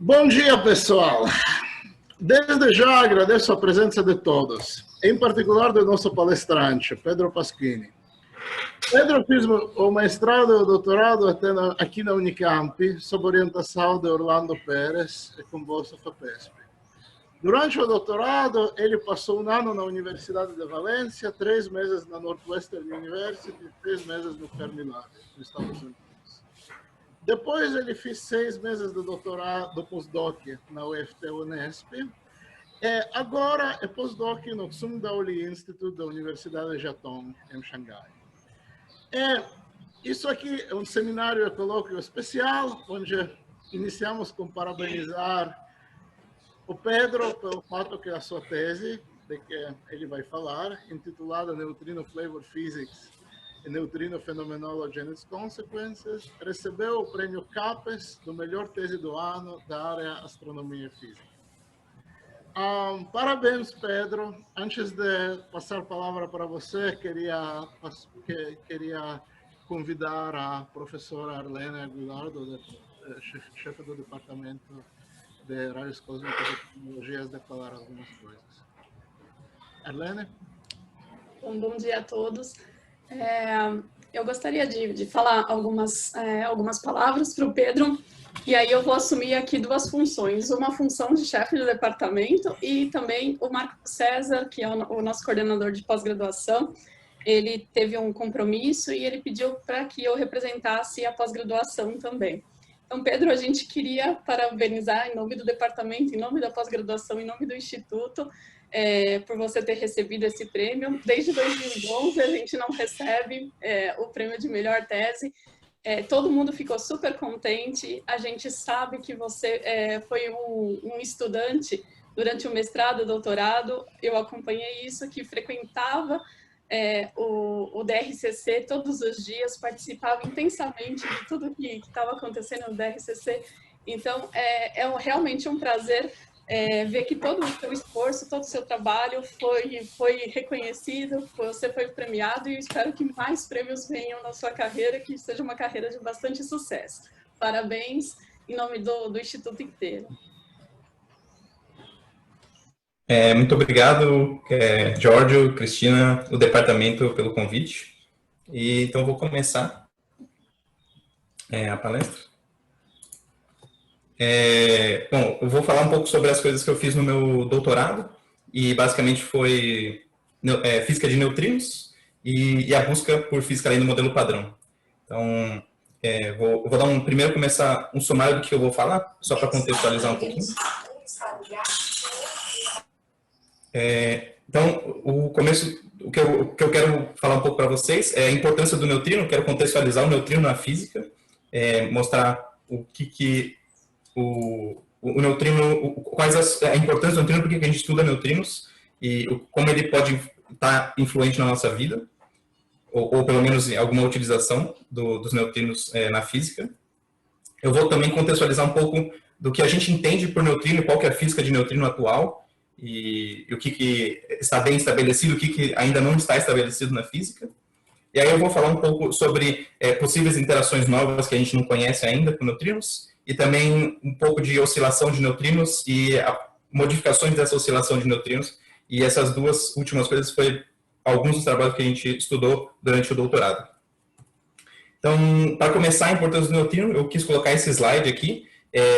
Bom dia, pessoal. Desde já agradeço a presença de todos, em particular do nosso palestrante, Pedro Pasquini. Pedro fez o mestrado e o doutorado aqui na Unicamp, sob orientação de Orlando Pérez e com bolsa FAPESP. Durante o doutorado, ele passou um ano na Universidade de Valência, 3 meses na Northwestern University e 3 meses no Fermilab, nos Estados Unidos. Depois ele fez 6 meses de doutorado, do postdoc na UFT-Unesp. Agora é postdoc no Tsinghua Institute da Universidade de Jiatong, em Xangai. Isso aqui é um seminário e colóquio especial, onde iniciamos com parabenizar o Pedro pelo fato que a sua tese, de que ele vai falar, intitulada Neutrino Flavor Physics e Neutrino Phenomenology and its Consequences, recebeu o prêmio CAPES do melhor tese do ano da área Astronomia e Física. Parabéns, Pedro. Antes de passar a palavra para você, queria convidar a professora Arlene Aguilardo, chefe do Departamento de Raios Cósmicos e Tecnologias, de falar algumas coisas. Arlene? Bom dia a todos. Eu gostaria de falar algumas palavras para o Pedro, e aí eu vou assumir aqui 2 funções. Uma função de chefe de departamento e também o Marco César, que é o nosso coordenador de pós-graduação. Ele teve um compromisso e ele pediu para que eu representasse a pós-graduação também. Então, Pedro, a gente queria parabenizar em nome do departamento, em nome da pós-graduação, em nome do Instituto, por você ter recebido esse prêmio. Desde 2011 a gente não recebe o prêmio de melhor tese. Todo mundo ficou super contente. A gente sabe que você foi um estudante durante o mestrado, doutorado. Eu acompanhei isso, que frequentava o DRCC todos os dias, participava intensamente de tudo que estava acontecendo no DRCC. Então, realmente um prazer ver que todo o seu esforço, todo o seu trabalho foi reconhecido, você foi premiado, e eu espero que mais prêmios venham na sua carreira, que seja uma carreira de bastante sucesso. Parabéns em nome do Instituto inteiro. Muito obrigado, Giorgio, Cristina, o departamento pelo convite. Então, vou começar a palestra. Bom, eu vou falar um pouco sobre as coisas que eu fiz no meu doutorado, e basicamente foi física de neutrinos e a busca por física além do modelo padrão. Então, vou primeiro começar um sumário do que eu vou falar, só para contextualizar um pouquinho. Então, o que eu quero falar um pouco para vocês é a importância do neutrino. Quero contextualizar o neutrino na física, mostrar o neutrino, a importância do neutrino, porque a gente estuda neutrinos e como ele pode estar influente na nossa vida, ou pelo menos em alguma utilização dos neutrinos na física. Eu vou também contextualizar um pouco do que a gente entende por neutrino, qual que é a física de neutrino atual, e o que está bem estabelecido, o que ainda não está estabelecido na física. E aí eu vou falar um pouco sobre possíveis interações novas que a gente não conhece ainda com neutrinos, e também um pouco de oscilação de neutrinos e modificações dessa oscilação de neutrinos. E essas 2 últimas coisas foi alguns dos trabalhos que a gente estudou durante o doutorado. Então, para começar a importância do neutrino, eu quis colocar esse slide aqui,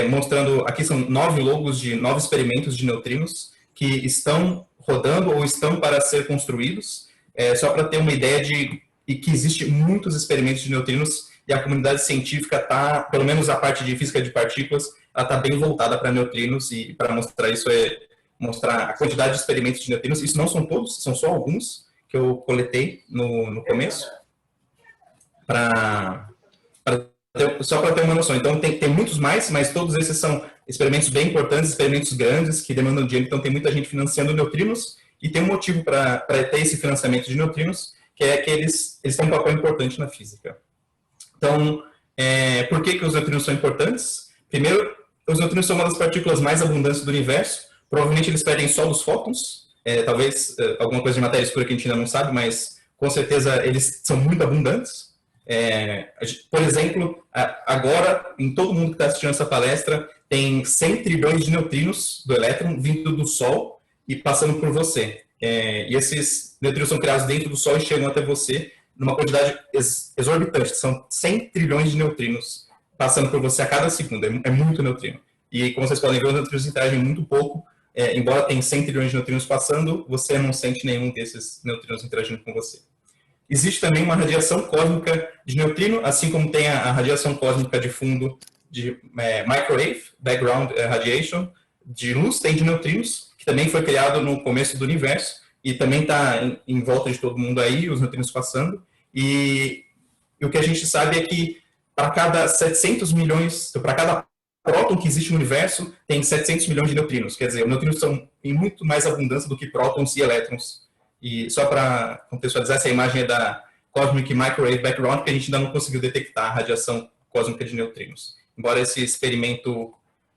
mostrando, aqui são 9 logos de 9 experimentos de neutrinos que estão rodando ou estão para ser construídos, só para ter uma ideia de que existe muitos experimentos de neutrinos, e a comunidade científica está, pelo menos a parte de física de partículas, ela está bem voltada para neutrinos, e para mostrar isso mostrar a quantidade de experimentos de neutrinos. Isso não são todos, são só alguns que eu coletei no começo, só para ter uma noção. Então, tem muitos mais, mas todos esses são experimentos bem importantes, experimentos grandes, que demandam dinheiro. Então, tem muita gente financiando neutrinos, e tem um motivo para ter esse financiamento de neutrinos, que é que eles têm um papel importante na física. Então, por que os neutrinos são importantes? Primeiro, os neutrinos são uma das partículas mais abundantes do universo. Provavelmente eles perdem só dos fótons, talvez alguma coisa de matéria escura que a gente ainda não sabe, mas com certeza eles são muito abundantes. Por exemplo, agora, em todo mundo que está assistindo essa palestra, tem 100 trilhões de neutrinos do elétron vindo do Sol e passando por você. E esses neutrinos são criados dentro do Sol e chegam até você numa quantidade exorbitante. São 100 trilhões de neutrinos passando por você a cada segundo. É muito neutrino. E como vocês podem ver, os neutrinos interagem muito pouco. Embora tenha 100 trilhões de neutrinos passando, você não sente nenhum desses neutrinos interagindo com você. Existe também uma radiação cósmica de neutrino, assim como tem a radiação cósmica de fundo de microwave, background radiation, de luz, tem de neutrinos, que também foi criado no começo do universo, e também está em volta de todo mundo aí, os neutrinos passando. E o que a gente sabe é que para cada 700 milhões, para cada próton que existe no universo, tem 700 milhões de neutrinos. Quer dizer, os neutrinos são em muito mais abundância do que prótons e elétrons. E só para contextualizar, essa imagem é da Cosmic Microwave Background, que a gente ainda não conseguiu detectar a radiação cósmica de neutrinos. Embora esse experimento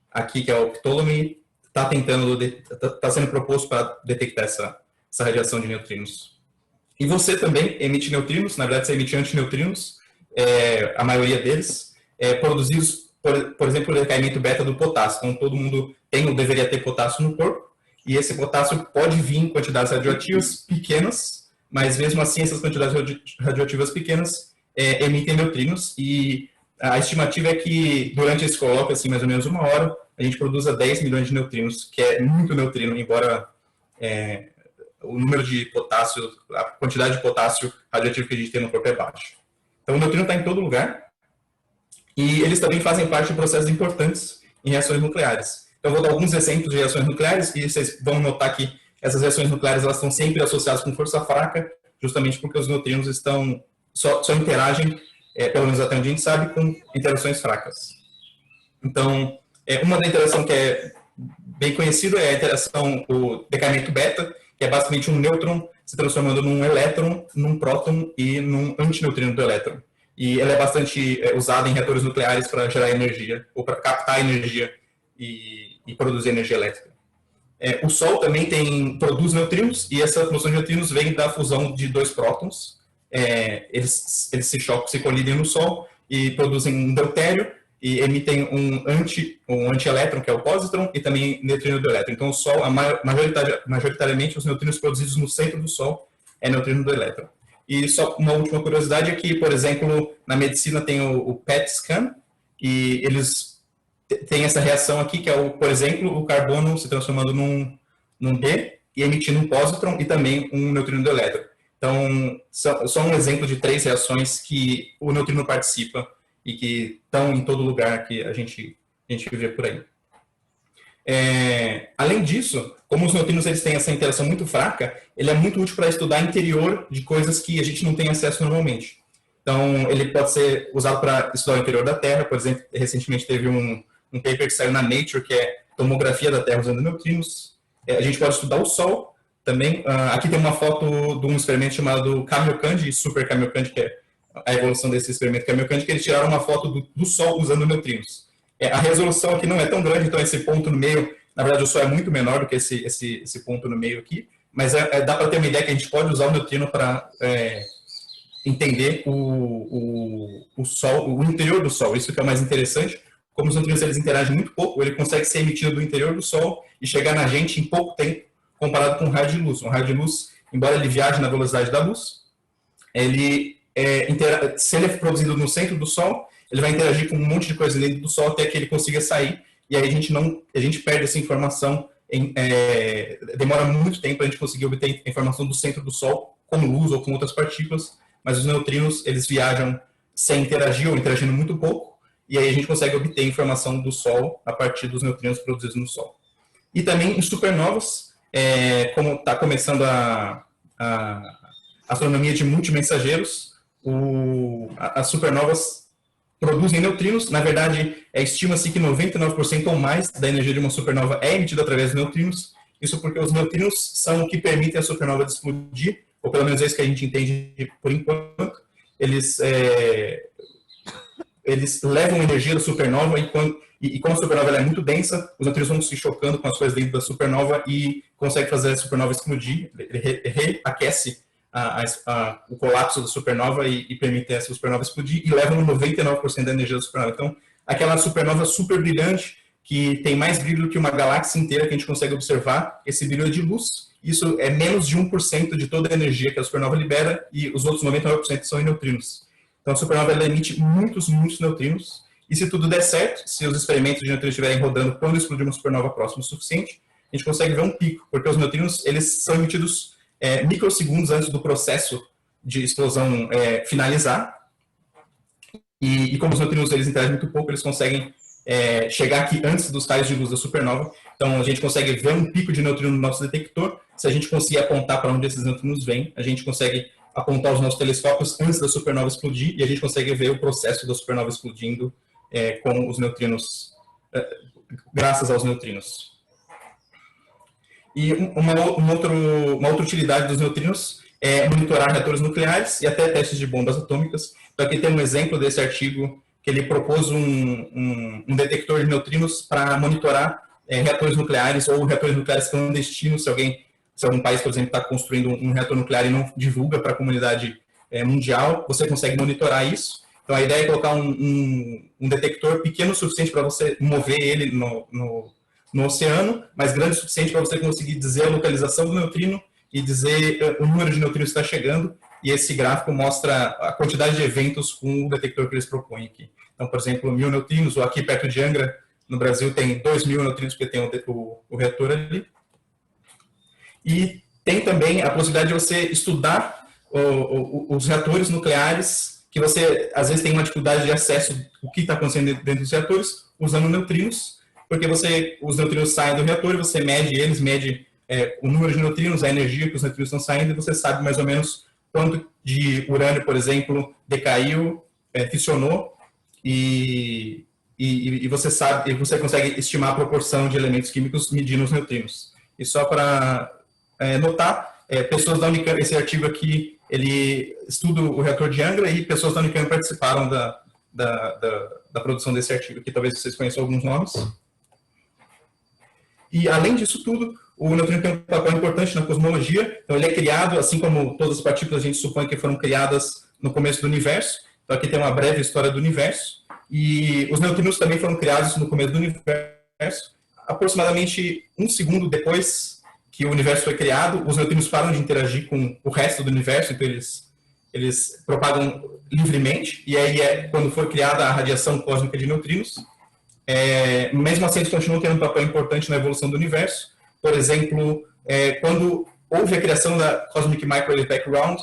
aqui, que é o Ptolemy, está sendo proposto para detectar essa radiação de neutrinos. E você também emite neutrinos, na verdade você emite antineutrinos, a maioria deles, produzidos, por exemplo, o decaimento beta do potássio. Então todo mundo tem ou deveria ter potássio no corpo, e esse potássio pode vir em quantidades radioativas pequenas, mas mesmo assim essas quantidades radioativas pequenas emitem neutrinos, e a estimativa é que durante esse colóquio, assim, mais ou menos 1 hora, a gente produza 10 milhões de neutrinos, que é muito neutrino, embora o número de potássio, a quantidade de potássio radioativo que a gente tem no corpo é baixo. Então o neutrino está em todo lugar, e eles também fazem parte de processos importantes em reações nucleares. Então, eu vou dar alguns exemplos de reações nucleares, e vocês vão notar que essas reações nucleares elas estão sempre associadas com força fraca, justamente porque os neutrinos só interagem, pelo menos até onde a gente sabe, com interações fracas. Então, uma da interação que é bem conhecida é a interação, o decaimento beta, que é basicamente um nêutron se transformando num elétron, num próton e num antineutrino do elétron. E ela é bastante usada em reatores nucleares para gerar energia, ou para captar energia e produzir energia elétrica. O Sol também produz neutrinos, e essa produção de neutrinos vem da fusão de 2 prótons. Eles se chocam, se colidem no Sol e produzem um deutério e emitem um antielétron, que é o pósitron, e também neutrino do elétron. Então, o Sol, majoritariamente, os neutrinos produzidos no centro do Sol é neutrino do elétron. E só uma última curiosidade é que, por exemplo, na medicina tem o PET scan, e eles têm essa reação aqui, que é, por exemplo, o carbono se transformando num D e emitindo um pósitron e também um neutrino do elétron. Então, só um exemplo de 3 reações que o neutrino participa e que estão em todo lugar que a gente vê por aí. Além disso, como os neutrinos eles têm essa interação muito fraca, ele é muito útil para estudar interior de coisas que a gente não tem acesso normalmente. Então, ele pode ser usado para estudar o interior da Terra. Por exemplo, recentemente teve um paper que saiu na Nature, que é tomografia da Terra usando neutrinos. A gente pode estudar o Sol também. Aqui tem uma foto de um experimento chamado Kamiokande, Super Kamiokande, que é a evolução desse experimento Kamiokande, que eles tiraram uma foto do Sol usando neutrinos. A resolução aqui não é tão grande, então esse ponto no meio, na verdade o Sol é muito menor do que esse ponto no meio aqui, mas dá para ter uma ideia que a gente pode usar o neutrino para entender o Sol, o interior do Sol. Isso que é mais interessante. Como os neutrinos eles interagem muito pouco, ele consegue ser emitido do interior do Sol e chegar na gente em pouco tempo, comparado com um raio de luz. Um raio de luz, embora ele viaje na velocidade da luz, se ele é produzido no centro do Sol, ele vai interagir com um monte de coisa dentro do Sol até que ele consiga sair, e aí a gente perde essa informação, demora muito tempo para a gente conseguir obter a informação do centro do Sol, com luz ou com outras partículas, mas os neutrinos, eles viajam sem interagir ou interagindo muito pouco, e aí a gente consegue obter informação do Sol a partir dos neutrinos produzidos no Sol. E também em supernovas, como está começando a astronomia de multimensageiros, as supernovas produzem neutrinos. Na verdade, estima-se que 99% ou mais da energia de uma supernova é emitida através de neutrinos. Isso porque os neutrinos são o que permitem a supernova de explodir, ou pelo menos é isso que a gente entende por enquanto. Eles levam energia da supernova e como a supernova é muito densa, os neutrinos vão se chocando com as coisas dentro da supernova e consegue fazer a supernova explodir. Ele reaquece o colapso da supernova e permite essa supernova explodir e levam 99% da energia da supernova. Então, aquela supernova super brilhante que tem mais brilho que uma galáxia inteira que a gente consegue observar. Esse brilho é de luz. Isso é menos de 1% de toda a energia que a supernova libera, e os outros 99% são em neutrinos. Então a supernova ela emite muitos neutrinos, e se tudo der certo, se os experimentos de neutrinos estiverem rodando quando explodir uma supernova próxima o suficiente, a gente consegue ver um pico, porque os neutrinos eles são emitidos microsegundos antes do processo de explosão finalizar, e como os neutrinos eles interagem muito pouco, eles conseguem chegar aqui antes dos raios de luz da supernova. Então a gente consegue ver um pico de neutrino no nosso detector. Se a gente conseguir apontar para onde esses neutrinos vêm, a gente consegue apontar os nossos telescópios antes da supernova explodir, e a gente consegue ver o processo da supernova explodindo com os neutrinos, graças aos neutrinos. E uma outra utilidade dos neutrinos é monitorar reatores nucleares e até testes de bombas atômicas. Então aqui tem um exemplo desse artigo que ele propôs um detector de neutrinos para monitorar reatores nucleares ou reatores nucleares clandestinos. Se algum país, por exemplo, está construindo um reator nuclear e não divulga para a comunidade mundial, você consegue monitorar isso. Então a ideia é colocar um detector pequeno o suficiente para você mover ele no oceano, mas grande o suficiente para você conseguir dizer a localização do neutrino e dizer o número de neutrinos que está chegando. E esse gráfico mostra a quantidade de eventos com o detector que eles propõem aqui. Então, por exemplo, 1000 neutrinos, ou aqui perto de Angra, no Brasil, tem 2000 neutrinos, porque tem o reator ali. E tem também a possibilidade de você estudar os reatores nucleares, que você, às vezes, tem uma dificuldade de acesso ao que está acontecendo dentro dos reatores, usando neutrinos, porque os neutrinos saem do reator e você mede o número de neutrinos, a energia que os neutrinos estão saindo, e você sabe mais ou menos quanto de urânio, por exemplo, decaiu, fissionou, e você consegue estimar a proporção de elementos químicos medindo os neutrinos. E só para notar, pessoas da Unicamp, esse artigo aqui, ele estuda o reator de Angra, e pessoas da Unicamp participaram da produção desse artigo, que talvez vocês conheçam alguns nomes. E, além disso tudo, o neutrino tem um papel importante na cosmologia. Então, ele é criado, assim como todas as partículas, a gente supõe que foram criadas no começo do universo. Então, aqui tem uma breve história do universo. E os neutrinos também foram criados no começo do universo. Aproximadamente 1 segundo depois que o universo foi criado, os neutrinos param de interagir com o resto do universo, então eles propagam livremente. E aí quando foi criada a radiação cósmica de neutrinos. Mesmo assim, eles continuam tendo um papel importante na evolução do universo. Por exemplo, quando houve a criação da Cosmic Microwave Background,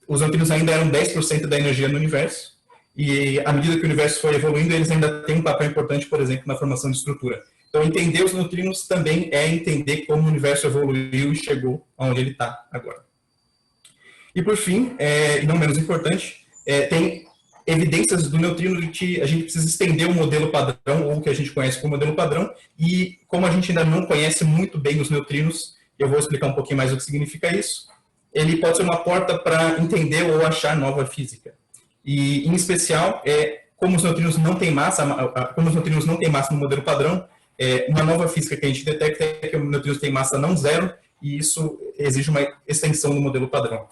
os neutrinos ainda eram 10% da energia no universo, e à medida que o universo foi evoluindo, eles ainda têm um papel importante, por exemplo, na formação de estrutura. Então, entender os neutrinos também é entender como o universo evoluiu e chegou aonde ele está agora. E por fim, e não menos importante, tem evidências do neutrino de que a gente precisa estender o modelo padrão, ou o que a gente conhece como modelo padrão, e como a gente ainda não conhece muito bem os neutrinos, eu vou explicar um pouquinho mais o que significa isso, ele pode ser uma porta para entender ou achar nova física. E, em especial, como os neutrinos não têm massa, no modelo padrão, uma nova física que a gente detecta é que os neutrinos têm massa não zero, e isso exige uma extensão do modelo padrão.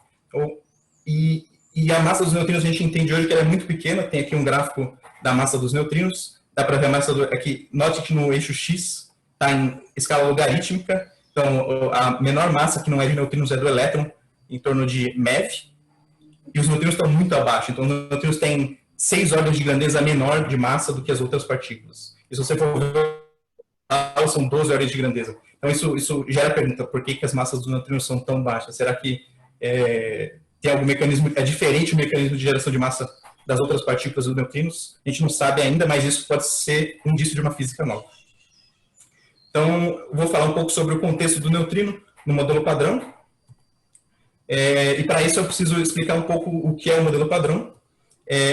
E a massa dos neutrinos a gente entende hoje que ela é muito pequena. Tem aqui um gráfico da massa dos neutrinos. Dá para ver a massa aqui. Note que no eixo X está em escala logarítmica. Então, a menor massa que não é de neutrinos é do elétron, em torno de MeV. E os neutrinos estão muito abaixo. Então, os neutrinos têm 6 ordens de grandeza menor de massa do que as outras partículas. E se você for ver, são 12 ordens de grandeza. Então, isso gera a pergunta: por que as massas dos neutrinos são tão baixas? Será que tem algum mecanismo, é diferente o mecanismo de geração de massa das outras partículas dos neutrinos? A gente não sabe ainda, mas isso pode ser um indício de uma física nova. Então, vou falar um pouco sobre o contexto do neutrino no modelo padrão. E para isso eu preciso explicar um pouco o que é o modelo padrão.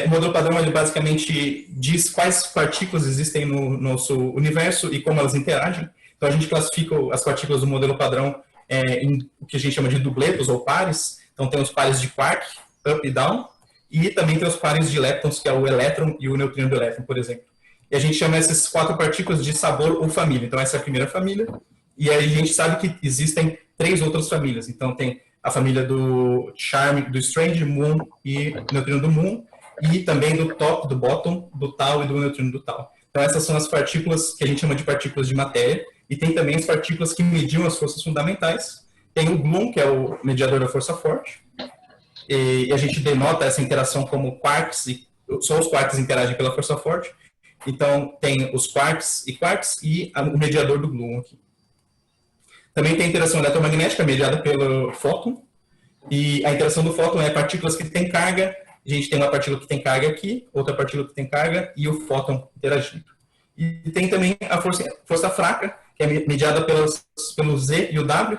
O modelo padrão, ele basicamente diz quais partículas existem no nosso universo e como elas interagem. Então, a gente classifica as partículas do modelo padrão em o que a gente chama de dubletos ou pares. Então, tem os pares de quark, up e down, e também tem os pares de leptons, que é o elétron e o neutrino do elétron, por exemplo. E a gente chama essas 4 partículas de sabor ou família. Então, essa é a primeira família. E aí a gente sabe que existem 3 outras famílias. Então, tem a família do charm, do strange, moon e neutrino do moon, e também do top, do bottom, do tau e do neutrino do tau. Então, essas são as partículas que a gente chama de partículas de matéria, e tem também as partículas que mediam as forças fundamentais. Tem o gluon, que é o mediador da força forte, e a gente denota essa interação como quarks, e só os quarks interagem pela força forte. Então, tem os quarks e o mediador do gluon aqui. Também tem a interação eletromagnética mediada pelo fóton, e a interação do fóton é partículas que têm carga. A gente tem uma partícula que tem carga aqui, outra partícula que tem carga e o fóton interagindo. E tem também a força fraca, que é mediada pelo Z e o W.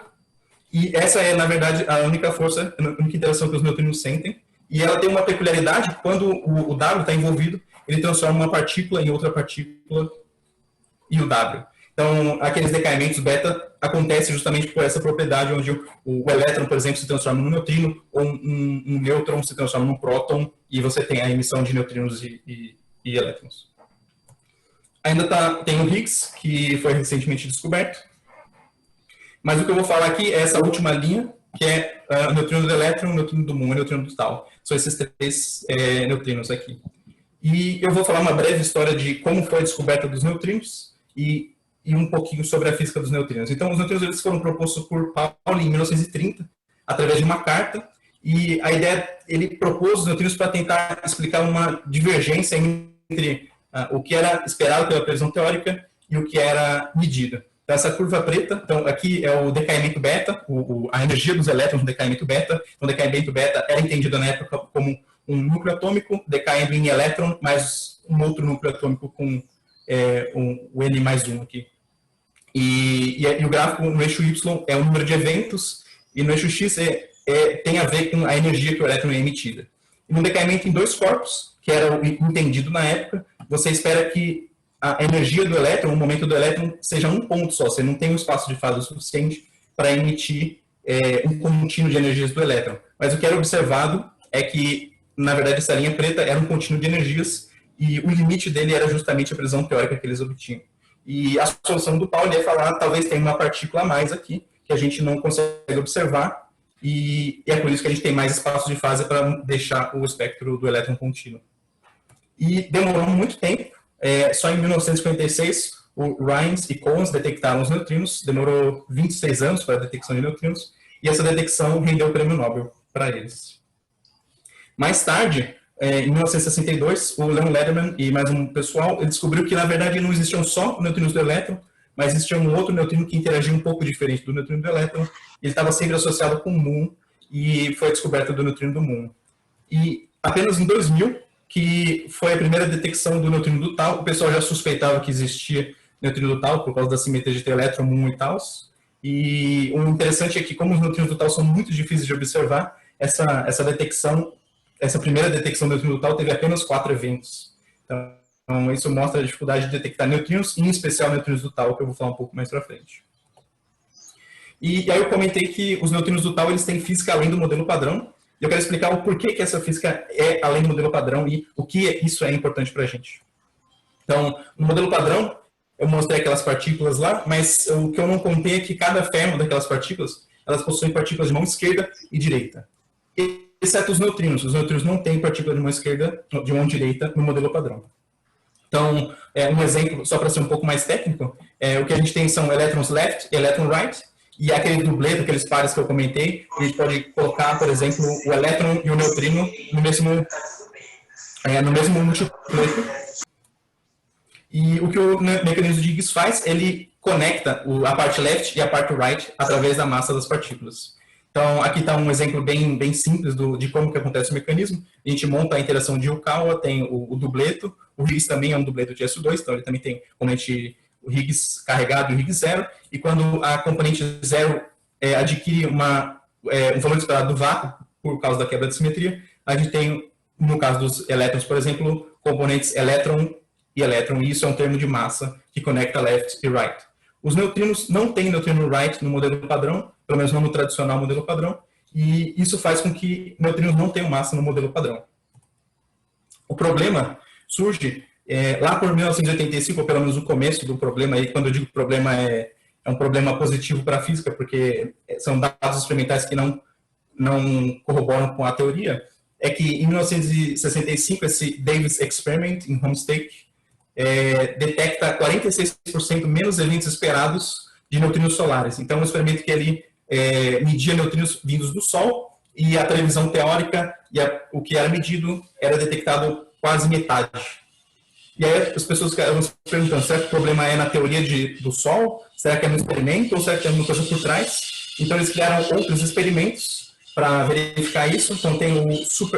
E essa é, na verdade, a única força, a única interação que os neutrinos sentem. E ela tem uma peculiaridade: quando o W está envolvido, ele transforma uma partícula em outra partícula e o W. Então, aqueles decaimentos beta acontecem justamente por essa propriedade, onde o elétron, por exemplo, se transforma num neutrino, ou um nêutron se transforma num próton, e você tem a emissão de neutrinos e elétrons. Ainda tem o Higgs, que foi recentemente descoberto. Mas o que eu vou falar aqui é essa última linha, que é o neutrino do elétron, o neutrino do muon e o neutrino do tal. São esses três neutrinos aqui. E eu vou falar uma breve história de como foi a descoberta dos neutrinos e um pouquinho sobre a física dos neutrinos. Então, os neutrinos eles foram propostos por Pauli em 1930, através de uma carta, e a ideia, ele propôs os neutrinos para tentar explicar uma divergência entre o que era esperado pela previsão teórica e o que era medido. Então, essa curva preta, então aqui é o decaimento beta, a energia dos elétrons no decaimento beta. Então, o decaimento beta era entendido na época como um núcleo atômico decaindo em elétron, mais um outro núcleo atômico com o N mais 1 aqui. E o gráfico no eixo Y é o número de eventos, e no eixo X tem a ver com a energia que o elétron é emitida. E no decaimento em dois corpos, que era o entendido na época, você espera que a energia do elétron, o momento do elétron, seja um ponto só. Você não tem um espaço de fase suficiente para emitir um contínuo de energias do elétron. Mas o que era observado é que, na verdade, essa linha preta era um contínuo de energias, e o limite dele era justamente a previsão teórica que eles obtinham. E a solução do Pauli é falar, talvez tenha uma partícula a mais aqui, que a gente não consegue observar, e é por isso que a gente tem mais espaço de fase para deixar o espectro do elétron contínuo. E demorou muito tempo, só em 1956, o Rines e Cohen detectaram os neutrinos, demorou 26 anos para a detecção de neutrinos, e essa detecção rendeu o prêmio Nobel para eles. Mais tarde, em 1962, o Leon Lederman e mais um pessoal, ele descobriu que, na verdade, não existiam só neutrinos do elétron, mas existia um outro neutrino que interagia um pouco diferente do neutrino do elétron. Ele estava sempre associado com o muon, e foi a descoberta do neutrino do muon. E apenas em 2000, que foi a primeira detecção do neutrino do tal, o pessoal já suspeitava que existia neutrino do tal, por causa da simetria de elétron, muon e tal. E o interessante é que, como os neutrinos do tal são muito difíceis de observar, essa primeira detecção do neutrino do tal teve apenas 4 eventos. Então, isso mostra a dificuldade de detectar neutrinos, em especial neutrinos do tal, que eu vou falar um pouco mais para frente. E aí eu comentei que os neutrinos do tal eles têm física além do modelo padrão, e eu quero explicar o porquê que essa física é além do modelo padrão e o que isso é importante para a gente. Então, no modelo padrão, eu mostrei aquelas partículas lá, mas o que eu não contei é que cada fermo daquelas partículas, elas possuem partículas de mão esquerda e direita. Exceto os neutrinos. Os neutrinos não têm partícula de mão esquerda, de mão direita no modelo padrão. Então, um exemplo, só para ser um pouco mais técnico, o que a gente tem são elétrons left e elétron right, e aquele dupleto, aqueles pares que eu comentei, a gente pode colocar, por exemplo, o elétron e o neutrino no mesmo multipleto. E o que o mecanismo de Higgs faz, ele conecta a parte left e a parte right através da massa das partículas. Então, aqui está um exemplo bem simples de como que acontece o mecanismo. A gente monta a interação de Yukawa, tem o dupleto, o Higgs também é um dupleto de SO2, então ele também tem componente o Higgs carregado e o Higgs zero, e quando a componente zero adquire um valor esperado do vácuo, por causa da quebra de simetria, a gente tem, no caso dos elétrons, por exemplo, componentes elétron, e isso é um termo de massa que conecta left e right. Os neutrinos não têm neutrino right no modelo padrão, pelo menos não no tradicional modelo padrão, e isso faz com que neutrinos não tenham massa no modelo padrão. O problema surge lá por 1985, ou pelo menos o começo do problema, e quando eu digo problema é um problema positivo para a física, porque são dados experimentais que não corroboram com a teoria, é que em 1965, esse Davis Experiment em Homestake, detecta 46% menos eventos esperados de neutrinos solares. Então, um experimento que ele media neutrinos vindos do Sol, e a televisão teórica, o que era medido, era detectado quase metade. E aí as pessoas ficam se perguntando, será que o problema é na teoria do Sol? Será que é no experimento? Ou será que tem alguma coisa por trás? Então, eles criaram outros experimentos para verificar isso. Então, tem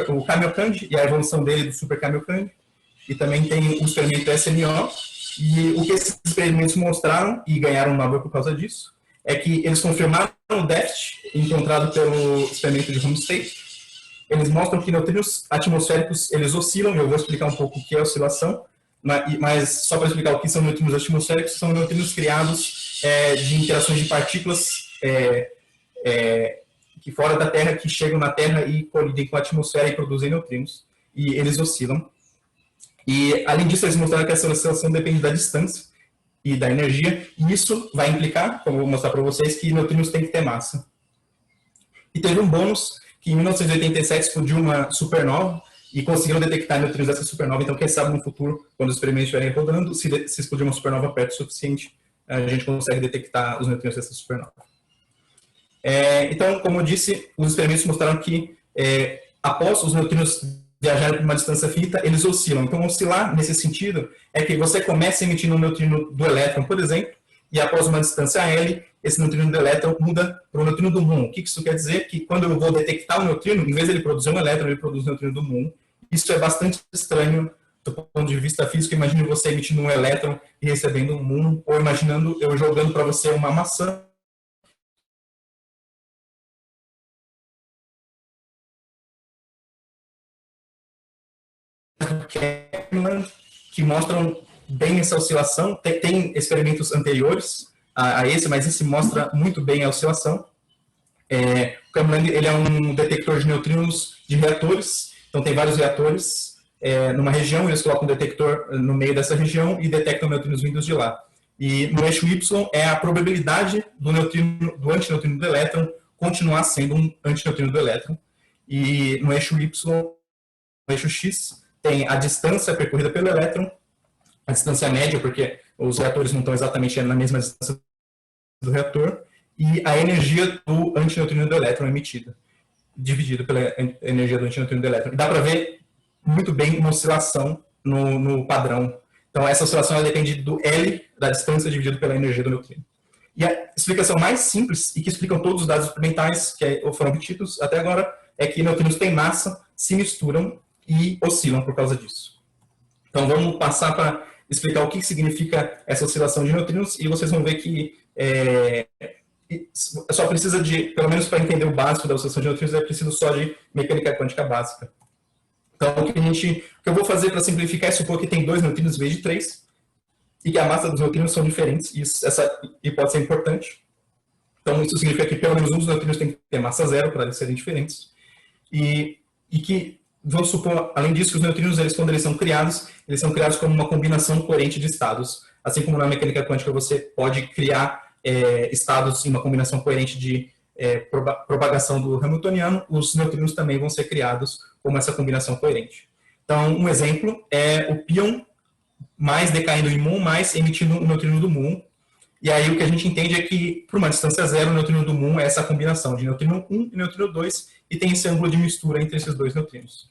o Kamiokande e a evolução dele do Super Kamiokande. E também tem o experimento SNO. E o que esses experimentos mostraram, e ganharam um Nobel por causa disso, é que eles confirmaram o déficit encontrado pelo experimento de Homestay. Eles mostram que neutrinos atmosféricos, eles oscilam, e eu vou explicar um pouco o que é oscilação, mas só para explicar o que são neutrinos atmosféricos, são neutrinos criados de interações de partículas que fora da Terra, que chegam na Terra e colidem com a atmosfera e produzem neutrinos, e eles oscilam. E, além disso, eles mostraram que essa oscilação depende da distância e da energia, e isso vai implicar, como eu vou mostrar para vocês, que neutrinos têm que ter massa. E teve um bônus, que em 1987 explodiu uma supernova, e conseguiram detectar neutrinos dessa supernova. Então, quem sabe no futuro, quando os experimentos estiverem rodando, se explodir uma supernova perto o suficiente, a gente consegue detectar os neutrinos dessa supernova. Então, como eu disse, os experimentos mostraram que, após os neutrinos viajarem por uma distância finita, eles oscilam. Então, oscilar, nesse sentido, é que você começa emitindo um neutrino do elétron, por exemplo, e após uma distância L, esse neutrino do elétron muda para o neutrino do muon. O que isso quer dizer? Que quando eu vou detectar o neutrino, em vez de ele produzir um elétron, ele produz o neutrino do muon. Isso é bastante estranho do ponto de vista físico. Imagine você emitindo um elétron e recebendo um muon, ou imaginando eu jogando para você uma maçã. Que mostram bem essa oscilação. Tem experimentos anteriores a esse, mas esse mostra muito bem a oscilação. O Kamiokande, ele é um detector de neutrinos de reatores. Então, tem vários reatores numa região, eles colocam um detector no meio dessa região e detectam neutrinos vindos de lá. E no eixo Y é a probabilidade do antineutrino do elétron continuar sendo um antineutrino do elétron. E no eixo Y, no eixo X, tem a distância percorrida pelo elétron, a distância média, porque os reatores não estão exatamente na mesma distância do reator, e a energia do antineutrino do elétron emitida, dividido pela energia do antineutrino do elétron. E dá para ver muito bem uma oscilação no padrão. Então, essa oscilação depende do L, da distância, dividido pela energia do neutrino. E a explicação mais simples, e que explicam todos os dados experimentais que foram obtidos até agora, é que neutrinos têm massa, se misturam e oscilam por causa disso. Então, vamos passar para explicar o que significa essa oscilação de neutrinos, e vocês vão ver que só precisa de, pelo menos para entender o básico da oscilação de neutrinos, é preciso só de mecânica quântica básica. Então, o que eu vou fazer para simplificar é supor que tem 2 neutrinos em vez de 3, e que a massa dos neutrinos são diferentes, e essa hipótese é importante. Então, isso significa que pelo menos um dos neutrinos tem que ter massa zero para eles serem diferentes. E que, vamos supor, além disso, que os neutrinos, quando eles são criados como uma combinação coerente de estados. Assim como na mecânica quântica você pode criar estados em uma combinação coerente de propagação do Hamiltoniano, os neutrinos também vão ser criados como essa combinação coerente. Então, um exemplo é o pion mais decaindo em muon, mais emitindo o neutrino do muon. E aí o que a gente entende é que, por uma distância zero, o neutrino do muon é essa combinação de neutrino 1 e neutrino 2, e tem esse ângulo de mistura entre esses 2 neutrinos.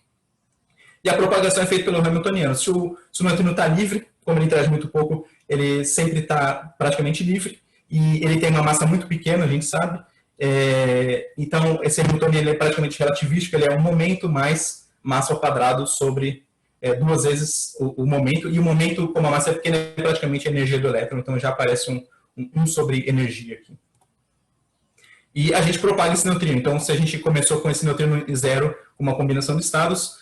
E a propagação é feita pelo Hamiltoniano. Se o neutrino está livre, como ele interage muito pouco, ele sempre está praticamente livre, e ele tem uma massa muito pequena, a gente sabe. Então, esse Hamiltoniano é praticamente relativístico, ele é um momento mais massa ao quadrado sobre 2 vezes o momento, e o momento, como a massa é pequena, é praticamente a energia do elétron, então já aparece um sobre energia aqui. E a gente propaga esse neutrino. Então, se a gente começou com esse neutrino zero, uma combinação de estados,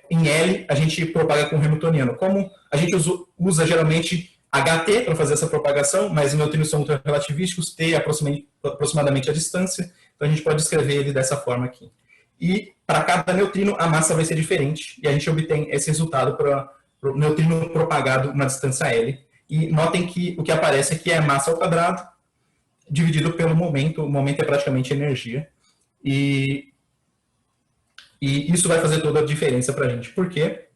em L a gente propaga com o Hamiltoniano. Como a gente usa geralmente HT para fazer essa propagação, mas os neutrinos são ultra-relativísticos, T é aproximadamente a distância, então a gente pode escrever ele dessa forma aqui. E para cada neutrino a massa vai ser diferente, e a gente obtém esse resultado para o neutrino propagado uma distância L. E notem que o que aparece aqui é a massa ao quadrado, dividido pelo momento. O momento é praticamente energia. E isso vai fazer toda a diferença para a gente. Por quê?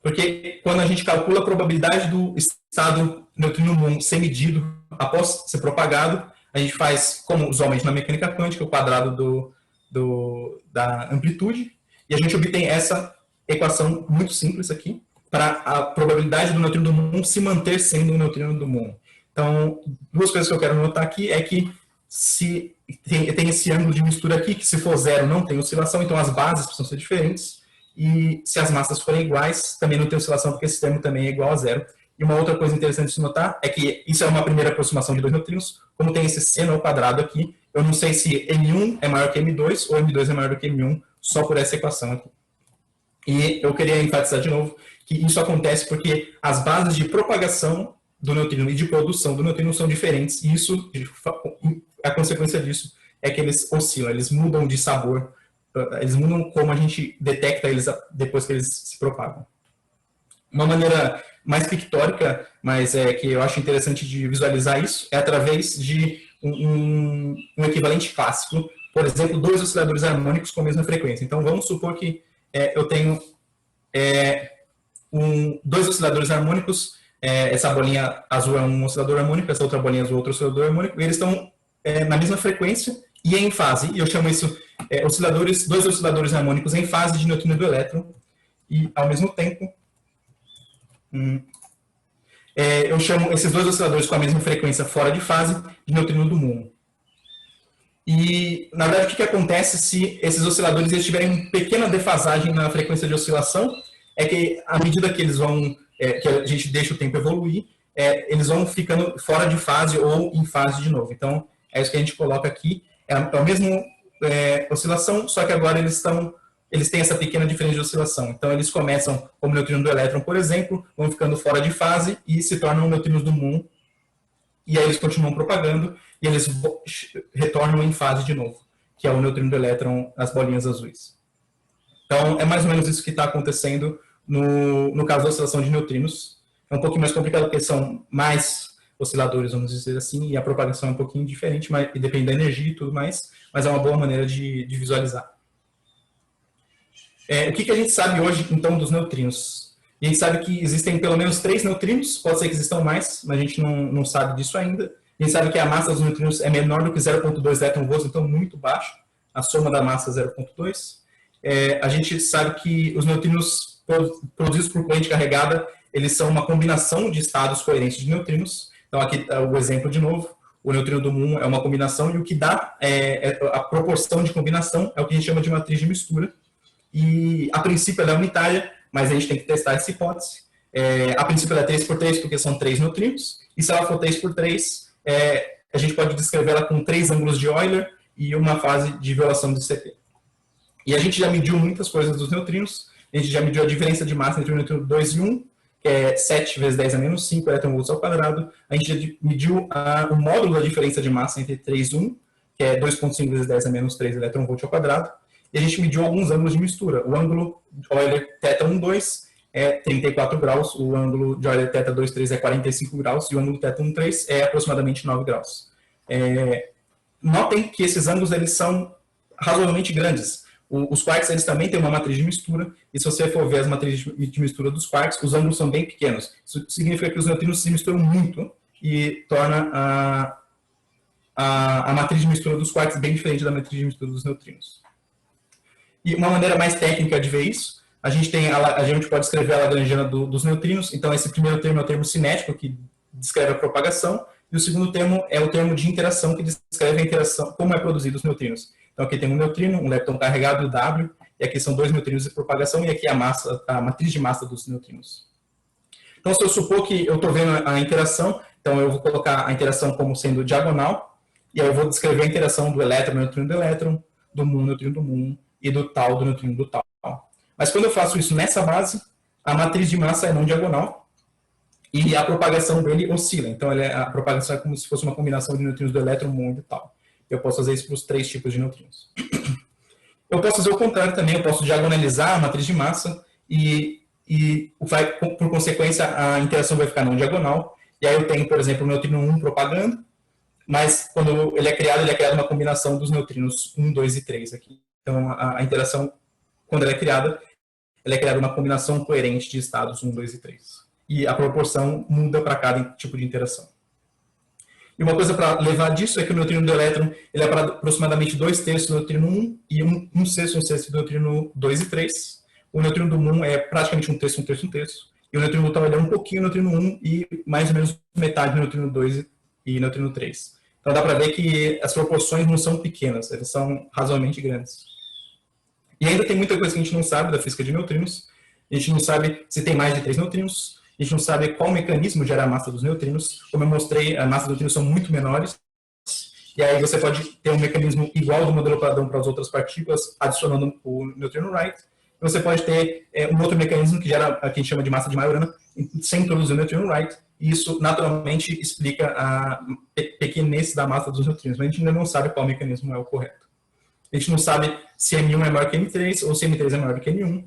Porque quando a gente calcula a probabilidade do estado neutrino muon ser medido após ser propagado, a gente faz, como usualmente na mecânica quântica, o quadrado da amplitude, e a gente obtém essa equação muito simples aqui, para a probabilidade do neutrino do muon se manter sendo um neutrino do muon. Então, duas coisas que eu quero notar aqui é que se tem esse ângulo de mistura aqui, que se for zero não tem oscilação, então as bases precisam ser diferentes, e se as massas forem iguais, também não tem oscilação, porque esse termo também é igual a zero. E uma outra coisa interessante de se notar é que isso é uma primeira aproximação de dois neutrinos, como tem esse seno ao quadrado aqui, eu não sei se M1 é maior que M2 ou M2 é maior do que M1, só por essa equação aqui. E eu queria enfatizar de novo que isso acontece porque as bases de propagação do neutrino e de produção do neutrino são diferentes, e isso, a consequência disso é que eles oscilam, eles mudam de sabor, eles mudam como a gente detecta eles depois que eles se propagam. Uma maneira mais pictórica, mas que eu acho interessante de visualizar isso, é através de um equivalente clássico, por exemplo, dois osciladores harmônicos com a mesma frequência. Então, vamos supor que eu tenho dois osciladores harmônicos, essa bolinha azul é um oscilador harmônico, essa outra bolinha azul é outro oscilador harmônico, e eles estão na mesma frequência e em fase, e eu chamo isso dois osciladores harmônicos em fase de neutrino do elétron, e ao mesmo tempo eu chamo esses dois osciladores com a mesma frequência fora de fase de neutrino do muon. E, na verdade, o que acontece se esses osciladores eles tiverem uma pequena defasagem na frequência de oscilação é que, à medida que eles vão, que a gente deixa o tempo evoluir, eles vão ficando fora de fase ou em fase de novo. Então, é isso que a gente coloca aqui. É a mesma oscilação, só que agora eles têm essa pequena diferença de oscilação. Então, eles começam como neutrino do elétron, por exemplo, vão ficando fora de fase e se tornam neutrinos do muon. E aí eles continuam propagando e eles retornam em fase de novo, que é o neutrino do elétron, as bolinhas azuis. Então, é mais ou menos isso que está acontecendo no caso da oscilação de neutrinos. É um pouquinho mais complicado, porque são mais osciladores, vamos dizer assim, e a propagação é um pouquinho diferente, e depende da energia e tudo mais, mas é uma boa maneira de visualizar. O que a gente sabe hoje, então, dos neutrinos? A gente sabe que existem pelo menos 3 neutrinos, pode ser que existam mais, mas a gente não sabe disso ainda. A gente sabe que a massa dos neutrinos é menor do que 0,2 elétron-volts, então muito baixo. A soma da massa é 0,2. A gente sabe que os neutrinos produzidos por corrente carregada, eles são uma combinação de estados coerentes de neutrinos. Então aqui o exemplo de novo, o neutrino do muon é uma combinação e o que dá a proporção de combinação é o que a gente chama de matriz de mistura. E a princípio ela é unitária, mas a gente tem que testar essa hipótese. A princípio ela é 3x3 porque são 3 neutrinos, e se ela for 3x3, a gente pode descrever ela com 3 ângulos de Euler e uma fase de violação do CP. E a gente já mediu muitas coisas dos neutrinos, a gente já mediu a diferença de massa entre o neutrino 2 e 1, que é 7 vezes 10 a menos 5 elétron-volts ao quadrado. A gente já mediu o módulo da diferença de massa entre 3 e 1, que é 2,5 vezes 10 a menos 3 elétron-volts ao quadrado. E a gente mediu alguns ângulos de mistura. O ângulo de Euler θ 1,2 é 34 graus, o ângulo de Euler θ 2,3 é 45 graus e o ângulo θ 1,3 é aproximadamente 9 graus. Notem que esses ângulos eles são razoavelmente grandes. Os quarks eles também têm uma matriz de mistura, e se você for ver as matrizes de mistura dos quarks, os ângulos são bem pequenos. Isso significa que os neutrinos se misturam muito e torna a matriz de mistura dos quarks bem diferente da matriz de mistura dos neutrinos. E uma maneira mais técnica de ver isso, a gente pode escrever a lagrangiana dos neutrinos. Então, esse primeiro termo é o termo cinético, que descreve a propagação, e o segundo termo é o termo de interação, que descreve a interação, como é produzido os neutrinos. Então, aqui tem um neutrino, um leptão carregado e o W, e aqui são 2 neutrinos de propagação, e aqui a matriz de massa dos neutrinos. Então, se eu supor que eu estou vendo a interação, então eu vou colocar a interação como sendo diagonal, e aí eu vou descrever a interação do elétron, neutrino do elétron, do muon, neutrino do muon, e do tal, do neutrino do tal. Mas quando eu faço isso nessa base, a matriz de massa é não diagonal, e a propagação dele oscila. Então, a propagação é como se fosse uma combinação de neutrinos do elétron, muon e do tal. Eu posso fazer isso para os 3 tipos de neutrinos. Eu posso fazer o contrário também, eu posso diagonalizar a matriz de massa e por consequência, a interação vai ficar não diagonal. E aí eu tenho, por exemplo, o neutrino 1 propagando, mas quando ele é criado uma combinação dos neutrinos 1, 2 e 3 aqui. Então, a interação, quando ela é criada, ela é criada uma combinação coerente de estados 1, 2 e 3. E a proporção muda para cada tipo de interação. E uma coisa para levar disso é que o neutrino do elétron ele é para aproximadamente 2/3 do neutrino 1 e 1/6 do neutrino 2 e 3. O neutrino do muon é praticamente 1/3, 1/3, 1/3. E o neutrino do tau é um pouquinho neutrino 1 e mais ou menos metade do neutrino 2 e neutrino 3. Então dá para ver que as proporções não são pequenas, elas são razoavelmente grandes. E ainda tem muita coisa que a gente não sabe da física de neutrinos. A gente não sabe se tem mais de 3 neutrinos. A gente não sabe qual mecanismo gera a massa dos neutrinos. Como eu mostrei, a massa dos neutrinos são muito menores. E aí você pode ter um mecanismo igual do modelo padrão para as outras partículas, adicionando o neutrino Wright. Você pode ter um outro mecanismo que gera a que a gente chama de massa de Majorana, sem introduzir o neutrino Wright. E isso, naturalmente, explica a pequenez da massa dos neutrinos. Mas a gente ainda não sabe qual mecanismo é o correto. A gente não sabe se M1 é maior que M3 ou se M3 é maior que M1.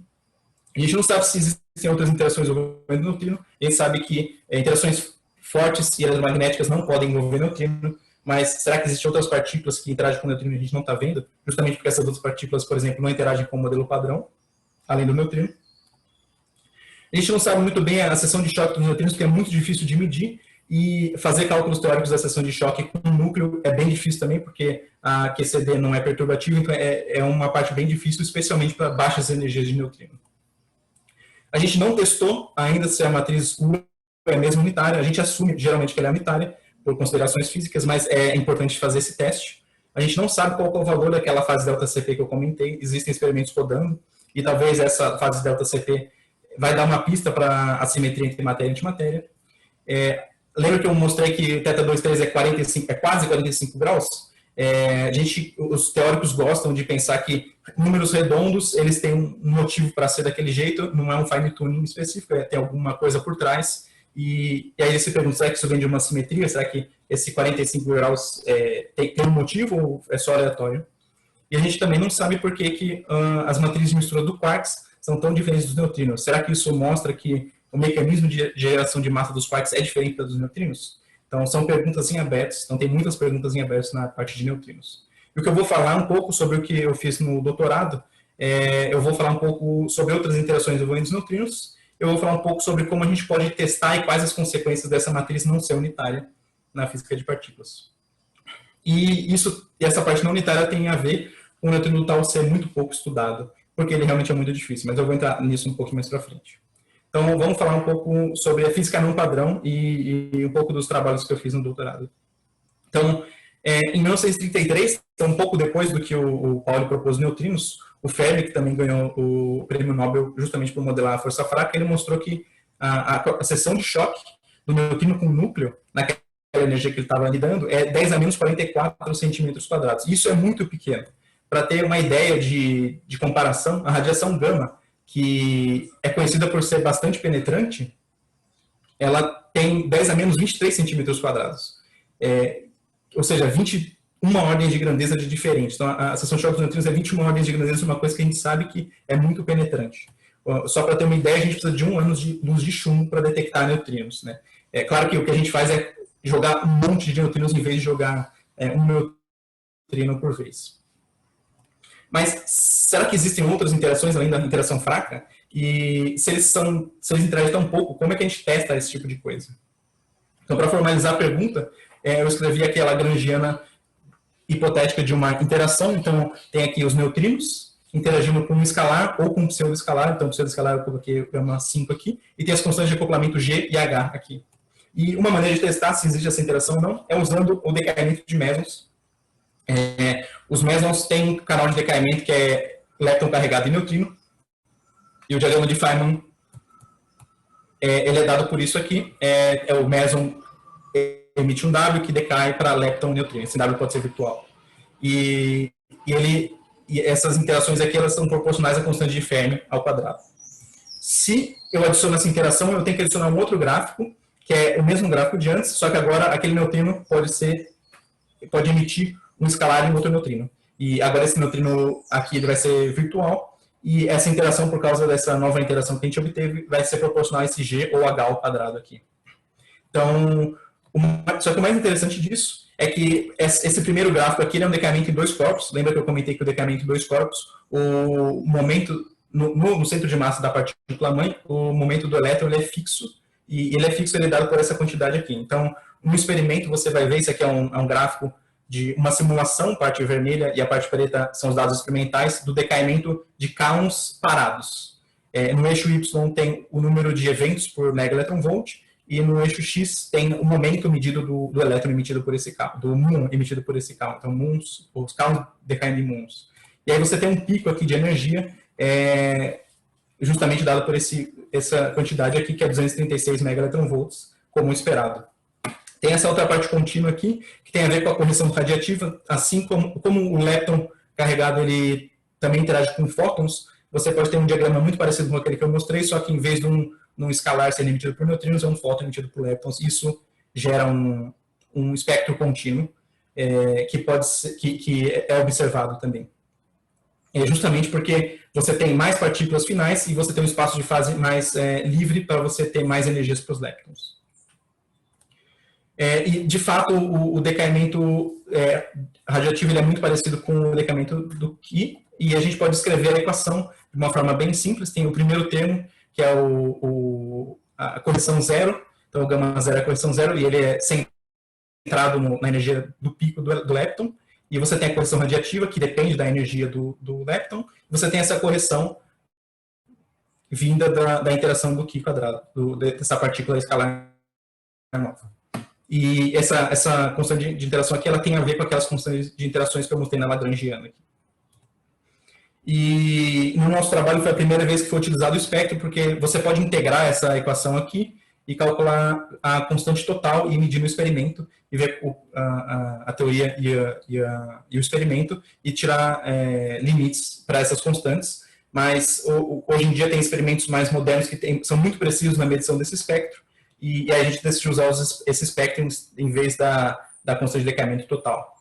A gente não sabe se existem outras interações envolvendo neutrino. A gente sabe que interações fortes e eletromagnéticas não podem envolver neutrino. Mas será que existem outras partículas que interagem com o neutrino e a gente não está vendo? Justamente porque essas outras partículas, por exemplo, não interagem com o modelo padrão, além do neutrino. A gente não sabe muito bem a seção de choque dos neutrinos, porque é muito difícil de medir. E fazer cálculos teóricos da seção de choque com o núcleo é bem difícil também, porque a QCD não é perturbativo, então é uma parte bem difícil, especialmente para baixas energias de neutrino. A gente não testou ainda se a matriz U é mesmo unitária. A gente assume geralmente que ela é unitária, por considerações físicas, mas é importante fazer esse teste. A gente não sabe qual é o valor daquela fase ΔCP que eu comentei. Existem experimentos rodando, e talvez essa fase ΔCP vai dar uma pista para a simetria entre matéria e antimatéria. Lembra que eu mostrei que θ23 é quase 45 graus? Os teóricos gostam de pensar que números redondos eles têm um motivo para ser daquele jeito, não é um fine tuning específico, tem alguma coisa por trás. E aí eles se perguntam, será que isso vem de uma simetria? Será que esse 45 graus tem um motivo ou é só aleatório? E a gente também não sabe por que as matrizes de mistura do quarks são tão diferentes dos neutrinos. Será que isso mostra que o mecanismo de geração de massa dos quarks é diferente dos neutrinos? Então, são perguntas em aberto. Então, tem muitas perguntas em aberto na parte de neutrinos. E o que eu vou falar um pouco sobre o que eu fiz no doutorado, eu vou falar um pouco sobre outras interações envolvendo os neutrinos, eu vou falar um pouco sobre como a gente pode testar e quais as consequências dessa matriz não ser unitária na física de partículas. E essa parte não unitária tem a ver com o neutrino tal ser muito pouco estudado, porque ele realmente é muito difícil, mas eu vou entrar nisso um pouquinho mais para frente. Então, vamos falar um pouco sobre a física não padrão e um pouco dos trabalhos que eu fiz no doutorado. Então, em 1933, então, um pouco depois do que o Pauli propôs neutrinos, o Fermi, que também ganhou o prêmio Nobel justamente por modelar a força fraca, ele mostrou que a seção de choque do neutrino com o núcleo, naquela energia que ele estava lidando, é 10 a menos 44 centímetros quadrados. Isso é muito pequeno. Para ter uma ideia de comparação, a radiação gama, que é conhecida por ser bastante penetrante, ela tem 10 a menos 23 centímetros quadrados. Ou seja, 21 ordens de grandeza de diferente. Então, a seção de choque dos neutrinos é 21 ordens de grandeza, uma coisa que a gente sabe que é muito penetrante. Só para ter uma ideia, a gente precisa de 1 ano de luz de chumbo para detectar neutrinos, né? É claro que o que a gente faz é jogar um monte de neutrinos em vez de jogar um neutrino por vez. Mas será que existem outras interações além da interação fraca? E se eles interagem tão pouco, como é que a gente testa esse tipo de coisa? Então, para formalizar a pergunta, eu escrevi aqui a lagrangiana hipotética de uma interação. Então, tem aqui os neutrinos interagindo com um escalar ou com um pseudo-escalar. Então, pseudo-escalar eu coloquei o gama 5 aqui. E tem as constantes de acoplamento G e H aqui. E uma maneira de testar se existe essa interação ou não é usando o decaimento de mesons. Os mesons têm um canal de decaimento que é lepton carregado e neutrino. E o diagrama de Feynman ele é dado por isso aqui. O meson emite um W que decai para lepton e neutrino. Esse W pode ser virtual. E essas interações aqui elas são proporcionais à constante de Fermi ao quadrado. Se eu adiciono essa interação, eu tenho que adicionar um outro gráfico, que é o mesmo gráfico de antes, só que agora aquele neutrino pode emitir um escalar e um outro neutrino. E agora esse neutrino aqui ele vai ser virtual, e essa interação, por causa dessa nova interação que a gente obteve, vai ser proporcional a esse G ou H ao quadrado aqui. Então, só que o mais interessante disso é que esse primeiro gráfico aqui é um decaimento em 2 corpos. Lembra que eu comentei que o decaimento em 2 corpos, o momento no centro de massa da partícula-mãe, o momento do elétron ele é fixo, e ele é fixo, ele é dado por essa quantidade aqui. Então, no experimento, você vai ver, isso aqui é um gráfico de uma simulação, parte vermelha e a parte preta são os dados experimentais, do decaimento de Coulombs parados. No eixo Y tem o número de eventos por megaelectronvolt, e no eixo X tem o momento medido do elétron emitido por esse Coulomb, do muon emitido por esse Coulomb. Então, os Coulombs decaindo em muons. E aí você tem um pico aqui de energia, justamente dado por essa quantidade aqui, que é 236 megaelectronvolts, como esperado. Tem essa outra parte contínua aqui, que tem a ver com a correção radiativa, assim como o lepton carregado ele também interage com fótons, você pode ter um diagrama muito parecido com aquele que eu mostrei, só que em vez de um escalar sendo emitido por neutrinos, é um fóton emitido por leptons. Isso gera um espectro contínuo que é observado também. É justamente porque você tem mais partículas finais e você tem um espaço de fase mais livre para você ter mais energias para os leptons. E, de fato, o decaimento radioativo ele é muito parecido com o decaimento do Ki, e a gente pode escrever a equação de uma forma bem simples. Tem o primeiro termo, que é a correção zero, então o gama zero é a correção zero, e ele é centrado na energia do pico do lepton, e você tem a correção radiativa, que depende da energia do lepton, e você tem essa correção vinda da interação do Ki quadrado, dessa partícula escalar nova. E essa constante de interação aqui, ela tem a ver com aquelas constantes de interações que eu mostrei na Lagrangiana aqui. E no nosso trabalho foi a primeira vez que foi utilizado o espectro, porque você pode integrar essa equação aqui e calcular a constante total e medir no experimento, e ver a teoria e o experimento, e tirar limites para essas constantes. Mas hoje em dia tem experimentos mais modernos que são muito precisos na medição desse espectro, e aí a gente decidiu usar esse espectro em vez da constante de decaimento total.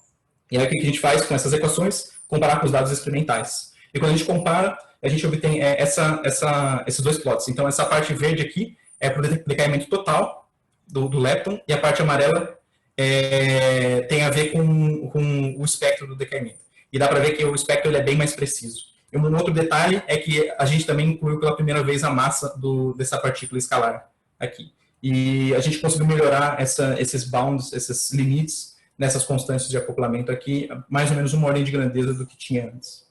E aí o que a gente faz com essas equações? Comparar com os dados experimentais. E quando a gente compara, a gente obtém esses dois plots. Então, essa parte verde aqui é para o decaimento total do lepton, e a parte amarela tem a ver com o espectro do decaimento. E dá para ver que o espectro ele é bem mais preciso. E um outro detalhe é que a gente também incluiu pela primeira vez a massa dessa partícula escalar aqui. E a gente conseguiu melhorar esses bounds, esses limites, nessas constantes de acoplamento aqui, mais ou menos uma ordem de grandeza do que tinha antes.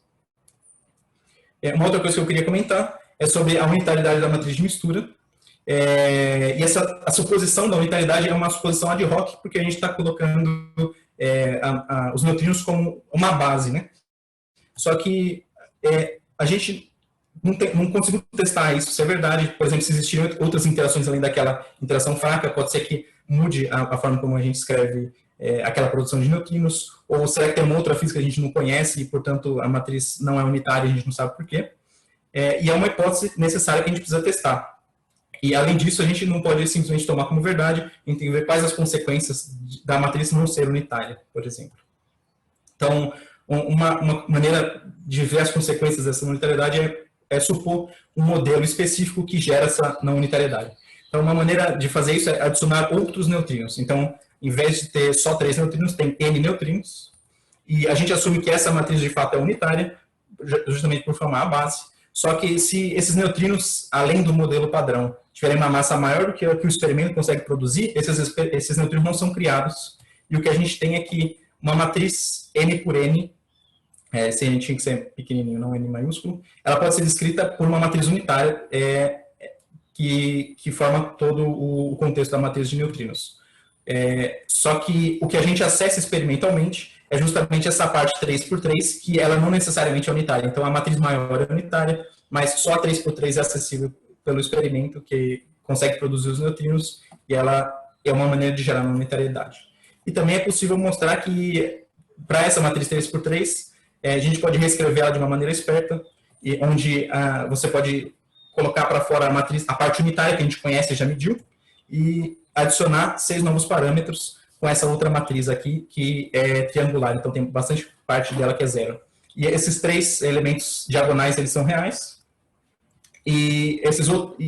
Uma outra coisa que eu queria comentar é sobre a unitariedade da matriz de mistura. E a suposição da unitariedade é uma suposição ad hoc, porque a gente está colocando os neutrinos como uma base, né? Só que a gente não conseguiu testar isso, se é verdade. Por exemplo, se existirem outras interações além daquela interação fraca, pode ser que mude a forma como a gente escreve aquela produção de neutrinos, ou será que tem uma outra física que a gente não conhece e, portanto, a matriz não é unitária e a gente não sabe por quê. E é uma hipótese necessária que a gente precisa testar. E, além disso, a gente não pode simplesmente tomar como verdade, a gente tem que ver quais as consequências da matriz não ser unitária, por exemplo. Então, uma maneira de ver as consequências dessa unitariedade é supor um modelo específico que gera essa não unitariedade. Então, uma maneira de fazer isso é adicionar outros neutrinos. Então, em vez de ter só 3 neutrinos, tem N neutrinos, e a gente assume que essa matriz de fato é unitária, justamente por formar a base. Só que se esses neutrinos, além do modelo padrão, tiverem uma massa maior do que o experimento consegue produzir, esses neutrinos não são criados, e o que a gente tem é que uma matriz N por N, se a gente tinha que ser pequenininho, não N maiúsculo, ela pode ser descrita por uma matriz unitária que forma todo o contexto da matriz de neutrinos. Só que o que a gente acessa experimentalmente é justamente essa parte 3 por 3, que ela não necessariamente é unitária. Então, a matriz maior é unitária, mas só a 3 por 3 é acessível pelo experimento, que consegue produzir os neutrinos, e ela é uma maneira de gerar uma unitariedade. E também é possível mostrar que, para essa matriz 3 por 3, a gente pode reescrever ela de uma maneira esperta, onde você pode colocar para fora a parte unitária, que a gente conhece e já mediu, e adicionar 6 novos parâmetros com essa outra matriz aqui, que é triangular. Então, tem bastante parte dela que é zero. E esses 3 elementos diagonais, eles são reais. E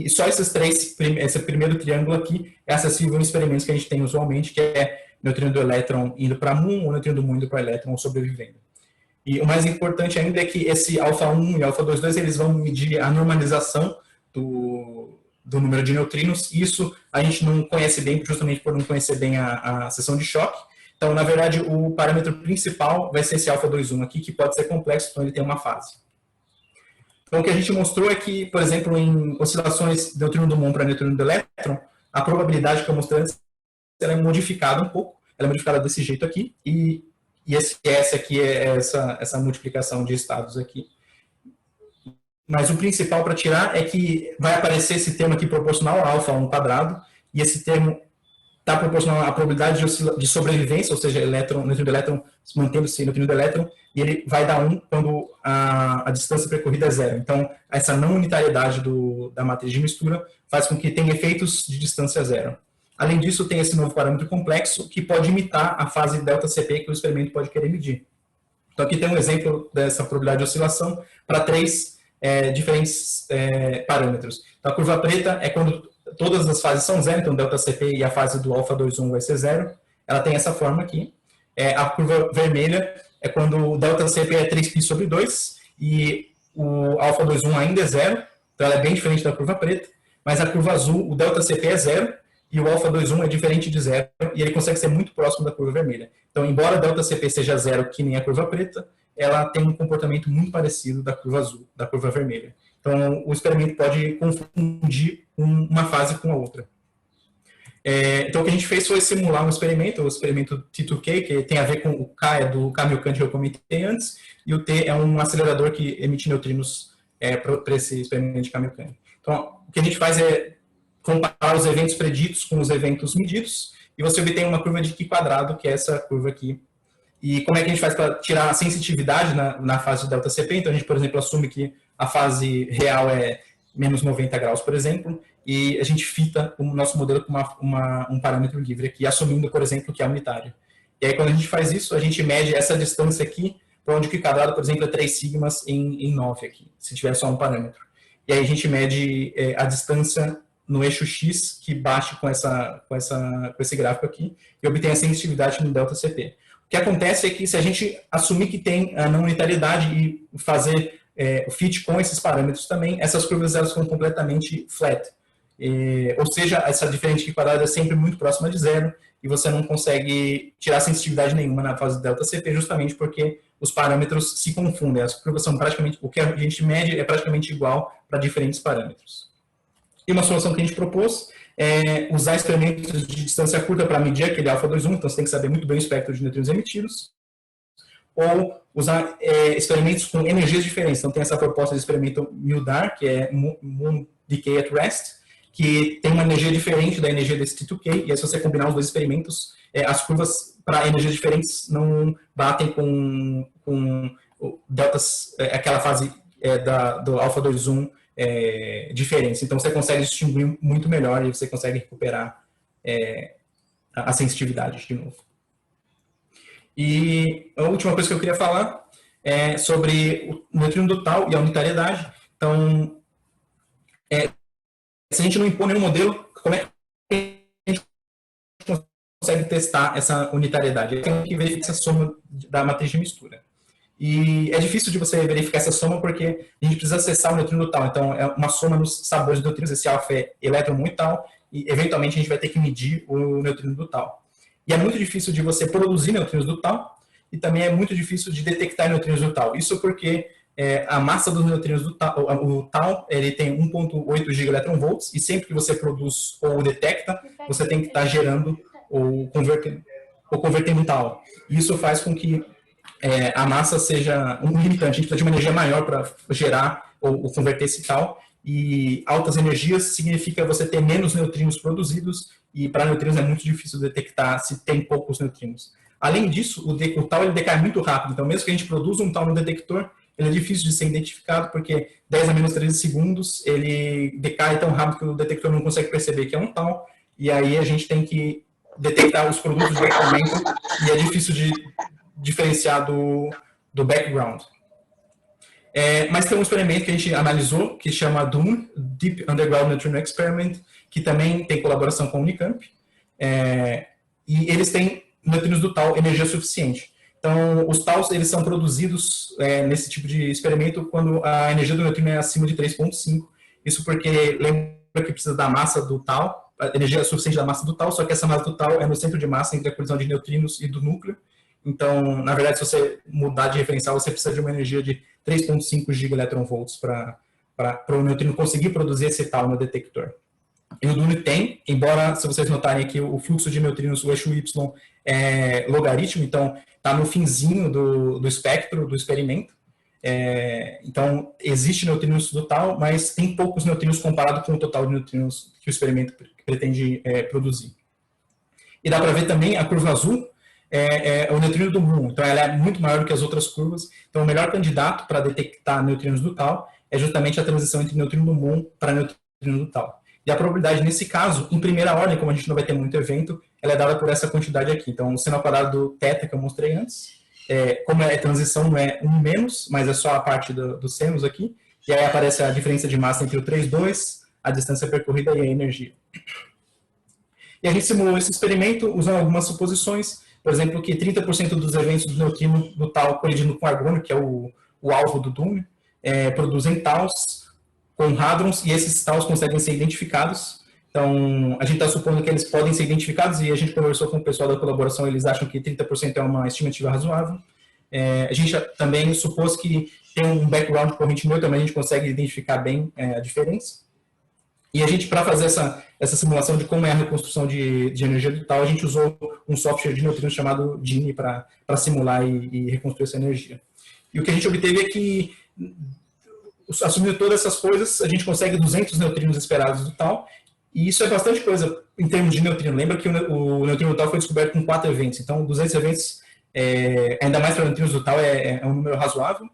só esses 3, esse primeiro triângulo aqui, é acessível em experimentos que a gente tem usualmente, que é o neutrino do elétron indo para muon, ou o neutrino do muon indo para elétron, ou sobrevivendo. E o mais importante ainda é que esse alfa-1 e alfa-2,2 eles vão medir a normalização do número de neutrinos. Isso a gente não conhece bem, justamente por não conhecer bem a seção de choque. Então, na verdade, o parâmetro principal vai ser esse alfa-2,1 aqui, que pode ser complexo, então ele tem uma fase. Então, o que a gente mostrou é que, por exemplo, em oscilações de neutrino do muon para neutrino do elétron, a probabilidade que eu mostrei antes, ela é modificada um pouco, ela é modificada desse jeito aqui, e esse S aqui é essa multiplicação de estados aqui. Mas o principal para tirar é que vai aparecer esse termo aqui proporcional a alfa 1 quadrado, e esse termo está proporcional à probabilidade de sobrevivência, ou seja, neutrino do elétron mantendo-se neutrino do elétron, e ele vai dar 1 quando a distância percorrida é 0. Então, essa não unitariedade da matriz de mistura faz com que tenha efeitos de distância 0. Além disso, tem esse novo parâmetro complexo que pode imitar a fase ΔCP que o experimento pode querer medir. Então, aqui tem um exemplo dessa probabilidade de oscilação para 3 diferentes parâmetros. Então, a curva preta é quando todas as fases são 0, então ΔCP e a fase do alfa-2,1 vai ser 0. Ela tem essa forma aqui. A curva vermelha é quando o ΔCP é 3π/2 e o alfa-2,1 ainda é 0, então ela é bem diferente da curva preta, mas a curva azul, o ΔCP é 0 e o alfa-2,1 é diferente de 0 e ele consegue ser muito próximo da curva vermelha. Então, embora a ΔCP seja 0, que nem a curva preta, ela tem um comportamento muito parecido da curva azul, da curva vermelha. Então, o experimento pode confundir uma fase com a outra. Então, o que a gente fez foi simular um experimento, o experimento T2K, que tem a ver com o K, é do Kamiokan que eu comentei antes, e o T é um acelerador que emite neutrinos para esse experimento de Kamiokan. Então, o que a gente faz é comparar os eventos preditos com os eventos medidos, e você obtém uma curva de Q quadrado, que é essa curva aqui. E como é que a gente faz para tirar a sensitividade na fase de ΔCP? Então, a gente, por exemplo, assume que a fase real é menos 90 graus, por exemplo, e a gente fita o nosso modelo com um parâmetro livre aqui, assumindo, por exemplo, que é unitário. E aí, quando a gente faz isso, a gente mede essa distância aqui, para onde o Q quadrado, por exemplo, é 3 sigmas em 9 aqui, se tiver só um parâmetro. E aí a gente mede a distância no eixo X, que bate com esse gráfico aqui, e obtém a sensitividade no ΔCP. O que acontece é que se a gente assumir que tem a não unitariedade e fazer o fit com esses parâmetros também, essas curvas elas ficam completamente flat. Ou seja, essa diferença de Q quadrado é sempre muito próxima de 0 e você não consegue tirar sensitividade nenhuma na fase ΔCP justamente porque os parâmetros se confundem. As curvas são praticamente, o que a gente mede é praticamente igual para diferentes parâmetros. E uma solução que a gente propôs é usar experimentos de distância curta para medir aquele alfa-2,1, então você tem que saber muito bem o espectro de neutrinos emitidos, ou usar experimentos com energias diferentes. Então tem essa proposta de experimento MUDAR, que é Muon Decay at Rest, que tem uma energia diferente da energia desse T2K, e aí se você combinar os dois experimentos, as curvas para energias diferentes não batem com deltas, aquela fase do alfa-2,1 diferença. Então você consegue distinguir muito melhor e você consegue recuperar a sensitividade de novo. E a última coisa que eu queria falar é sobre o neutrino do tal e a unitariedade. Então, se a gente não impor nenhum modelo, como é que a gente consegue testar essa unitariedade? Tem que verificar essa soma da matriz de mistura. E é difícil de você verificar essa soma porque a gente precisa acessar o neutrino do tal. Então, é uma soma nos sabores de neutrinos, esse alfa é elétron e tal, e eventualmente a gente vai ter que medir o neutrino do tal. E é muito difícil de você produzir neutrinos do tal, e também é muito difícil de detectar neutrinos do tal. Isso porque a massa dos neutrinos do tal, o tal, ele tem 1.8 gigaelectronvolts, e sempre que você produz ou detecta, você tem que estar gerando ou convertendo tal. Isso faz com que a massa seja um limitante. A gente precisa de uma energia maior para gerar ou converter esse tal, e altas energias significa você ter menos neutrinos produzidos, e para neutrinos é muito difícil detectar se tem poucos neutrinos. Além disso, o tal ele decai muito rápido, então mesmo que a gente produza um tal no detector, ele é difícil de ser identificado, porque 10 a menos 13 segundos ele decai tão rápido que o detector não consegue perceber que é um tal, e aí a gente tem que detectar os produtos de equipamento, e é difícil de diferenciar do background. Mas tem um experimento que a gente analisou, que chama DUN, Deep Underground Neutrino Experiment, que também tem colaboração com a Unicamp, e eles têm neutrinos do tal energia suficiente. Então, os taus, eles são produzidos nesse tipo de experimento quando a energia do neutrino é acima de 3,5. Isso porque lembra que precisa da massa do tau, a energia é suficiente da massa do tau, só que essa massa do tau é no centro de massa entre a colisão de neutrinos e do núcleo. Então, na verdade, se você mudar de referencial, você precisa de uma energia de 3,5 gigaelectronvolts para o neutrino conseguir produzir esse tau no detector. E o DUNE tem, embora, se vocês notarem aqui, o fluxo de neutrinos, o eixo Y é logaritmo, então está no finzinho do espectro do experimento. Então, existe neutrinos do tau, mas tem poucos neutrinos comparado com o total de neutrinos que o experimento pretende produzir. E dá para ver também a curva azul, o neutrino do muon. Então, ela é muito maior do que as outras curvas. Então, o melhor candidato para detectar neutrinos do tau é justamente a transição entre neutrino do muon para neutrino do tau. E a probabilidade, nesse caso, em primeira ordem, como a gente não vai ter muito evento, ela é dada por essa quantidade aqui. Então, o seno ao quadrado do θ que eu mostrei antes, como é transição, não é 1 menos, mas é só a parte dos senos aqui. E aí aparece a diferença de massa entre o 3,2, a distância percorrida e a energia. E a gente simulou esse experimento usando algumas suposições. Por exemplo, que 30% dos eventos do neutrino do tau colidindo com argônio, que é o alvo do DUNE, produzem taus com hadrons, e esses taus conseguem ser identificados. Então, a gente está supondo que eles podem ser identificados, e a gente conversou com o pessoal da colaboração, eles acham que 30% é uma estimativa razoável. A gente também supôs que tem um background de corrente neutra, também a gente consegue identificar bem a diferença. E a gente, para fazer essa simulação de como é a reconstrução de energia do tau, a gente usou um software de neutrinos chamado Gini para simular e reconstruir essa energia. E o que a gente obteve é que, assumindo todas essas coisas, a gente consegue 200 neutrinos esperados do tau, e isso é bastante coisa em termos de neutrino. Lembra que o neutrino do tau foi descoberto com 4 eventos, então 200 eventos, ainda mais para neutrinos do tau, é um número razoável,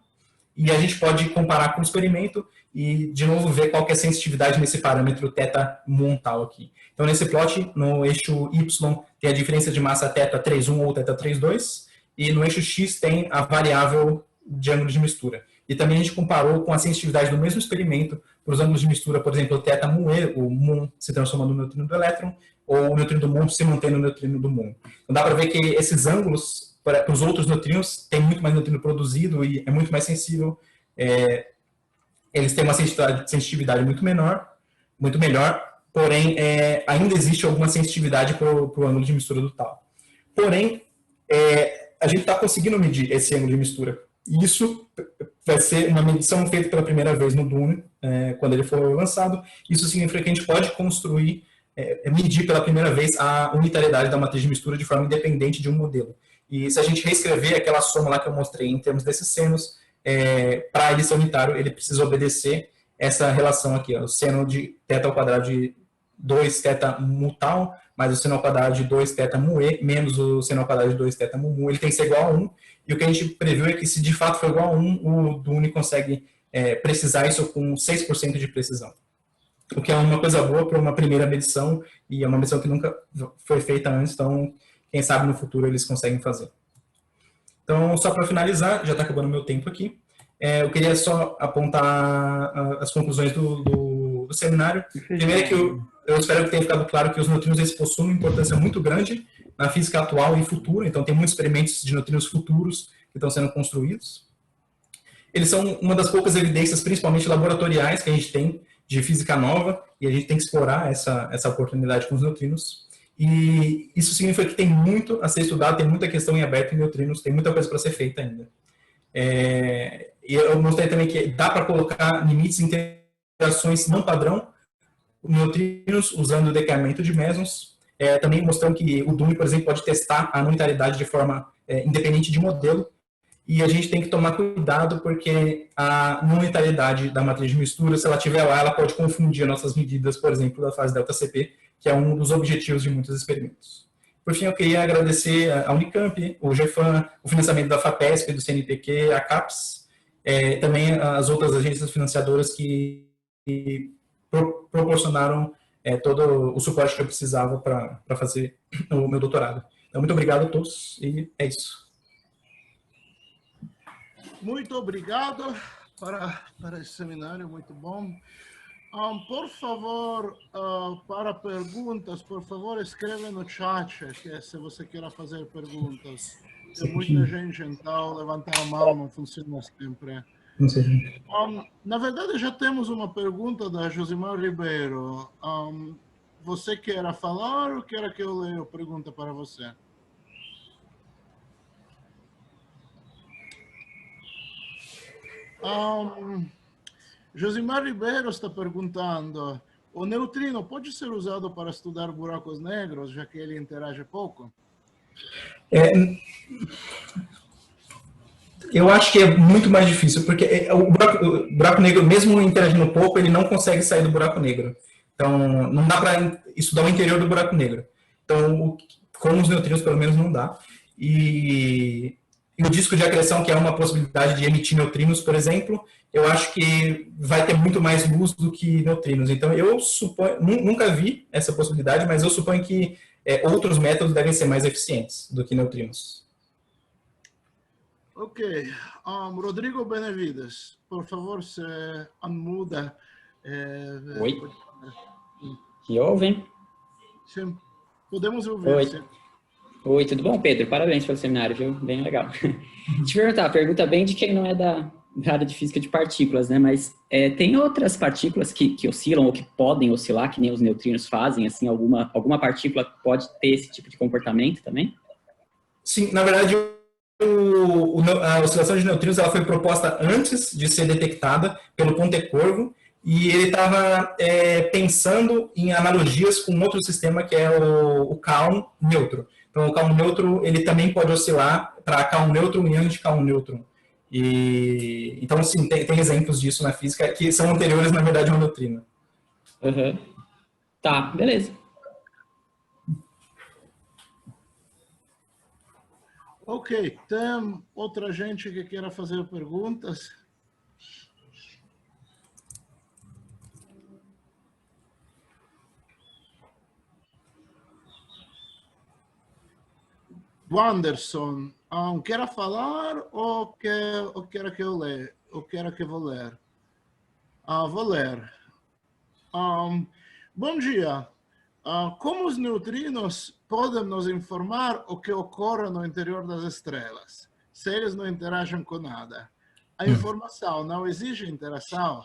e a gente pode comparar com o experimento e, de novo, ver qual que é a sensitividade nesse parâmetro θ muon tau aqui. Então, nesse plot, no eixo Y tem a diferença de massa θ 3,1 ou θ 3,2, e no eixo X tem a variável de ângulo de mistura. E também a gente comparou com a sensitividade do mesmo experimento para os ângulos de mistura, por exemplo, o θ muon, o muon se transforma no neutrino do elétron, ou o neutrino do muon se mantém no neutrino do muon. Então dá para ver que esses ângulos, para os outros neutrinos, tem muito mais neutrino produzido e é muito mais sensível. Eles têm uma sensitividade muito melhor, porém ainda existe alguma sensitividade para o ângulo de mistura do tau. Porém, a gente está conseguindo medir esse ângulo de mistura. E isso vai ser uma medição feita pela primeira vez no DUNE, quando ele for lançado. Isso significa que a gente pode construir, medir pela primeira vez a unitariedade da matriz de mistura de forma independente de um modelo. E se a gente reescrever aquela soma lá que eu mostrei em termos desses senos, para ele ser unitário, ele precisa obedecer essa relação aqui, ó, o seno de θ ao quadrado de 2θ mu tau, mais o seno ao quadrado de 2θ mu e, menos o seno ao quadrado de 2θ mu mu, ele tem que ser igual a 1. E o que a gente previu é que, se de fato for igual a 1, o DUNE consegue precisar isso com 6% de precisão. O que é uma coisa boa para uma primeira medição, e é uma medição que nunca foi feita antes, então, quem sabe no futuro eles conseguem fazer. Então, só para finalizar, já está acabando o meu tempo aqui, eu queria só apontar as conclusões do seminário. Primeiro é que eu espero que tenha ficado claro que os neutrinos eles possuem uma importância muito grande na física atual e futura, então tem muitos experimentos de neutrinos futuros que estão sendo construídos. Eles são uma das poucas evidências, principalmente laboratoriais, que a gente tem de física nova, e a gente tem que explorar essa oportunidade com os neutrinos. E isso significa que tem muito a ser estudado, tem muita questão em aberto em neutrinos, tem muita coisa para ser feita ainda. E eu mostrei também que dá para colocar limites em interações não padrão, neutrinos usando o decaimento de mesons. Também mostrando que o DUNE, por exemplo, pode testar a unitariedade de forma independente de modelo. E a gente tem que tomar cuidado porque a não unitariedade da matriz de mistura, se ela estiver lá, ela pode confundir nossas medidas, por exemplo, da fase ΔCP, que é um dos objetivos de muitos experimentos. Por fim, eu queria agradecer a Unicamp, o GEFAM, o financiamento da FAPESP, do CNPq, a CAPES, também as outras agências financiadoras que proporcionaram todo o suporte que eu precisava para fazer o meu doutorado. Então, muito obrigado a todos e é isso. Muito obrigado para esse seminário, muito bom. Por favor, para perguntas, por favor, escreva no chat, se você quer fazer perguntas. Tem muita gente, então levantar a mão não funciona sempre. Não sei. Na verdade, já temos uma pergunta da Josimar Ribeiro. Você quer falar ou quer que eu leia a pergunta para você? Josimar Ribeiro está perguntando: o neutrino pode ser usado para estudar buracos negros, já que ele interage pouco? Eu acho que é muito mais difícil, porque o buraco negro, mesmo interagindo pouco, ele não consegue sair do buraco negro. Então, não dá para estudar o interior do buraco negro. Então, com os neutrinos, pelo menos, não dá. E o disco de acreção, que é uma possibilidade de emitir neutrinos, por exemplo, eu acho que vai ter muito mais luz do que neutrinos. Então, eu suponho, nunca vi essa possibilidade, mas eu suponho que outros métodos devem ser mais eficientes do que neutrinos. Ok. Rodrigo Benavides, por favor, se unmuda. Oi. Me ouvem? Sim. Podemos ouvir. Oi. Sim. Oi, tudo bom, Pedro? Parabéns pelo seminário, viu? Bem legal. Deixa eu perguntar, pergunta bem de quem não é da área de física de partículas, né? Mas tem outras partículas que oscilam ou que podem oscilar, que nem os neutrinos fazem, assim, alguma partícula pode ter esse tipo de comportamento também? Sim, na verdade, a oscilação de neutrinos ela foi proposta antes de ser detectada pelo Pontecorvo, e ele estava pensando em analogias com outro sistema que é o Coulomb neutro. Então, o Coulomb neutro ele também pode oscilar para Coulomb neutro e anti-Coulomb neutro. Então, sim, tem exemplos disso na física que são anteriores, na verdade, ao neutrino. Uhum. Tá, beleza. Ok, tem outra gente que queira fazer perguntas? O Anderson, quer falar ou quer que eu leia? Ou quer que eu vou ler? Vou ler. Bom dia. Como os neutrinos podem nos informar o que ocorre no interior das estrelas, se eles não interagem com nada? A informação não exige interação?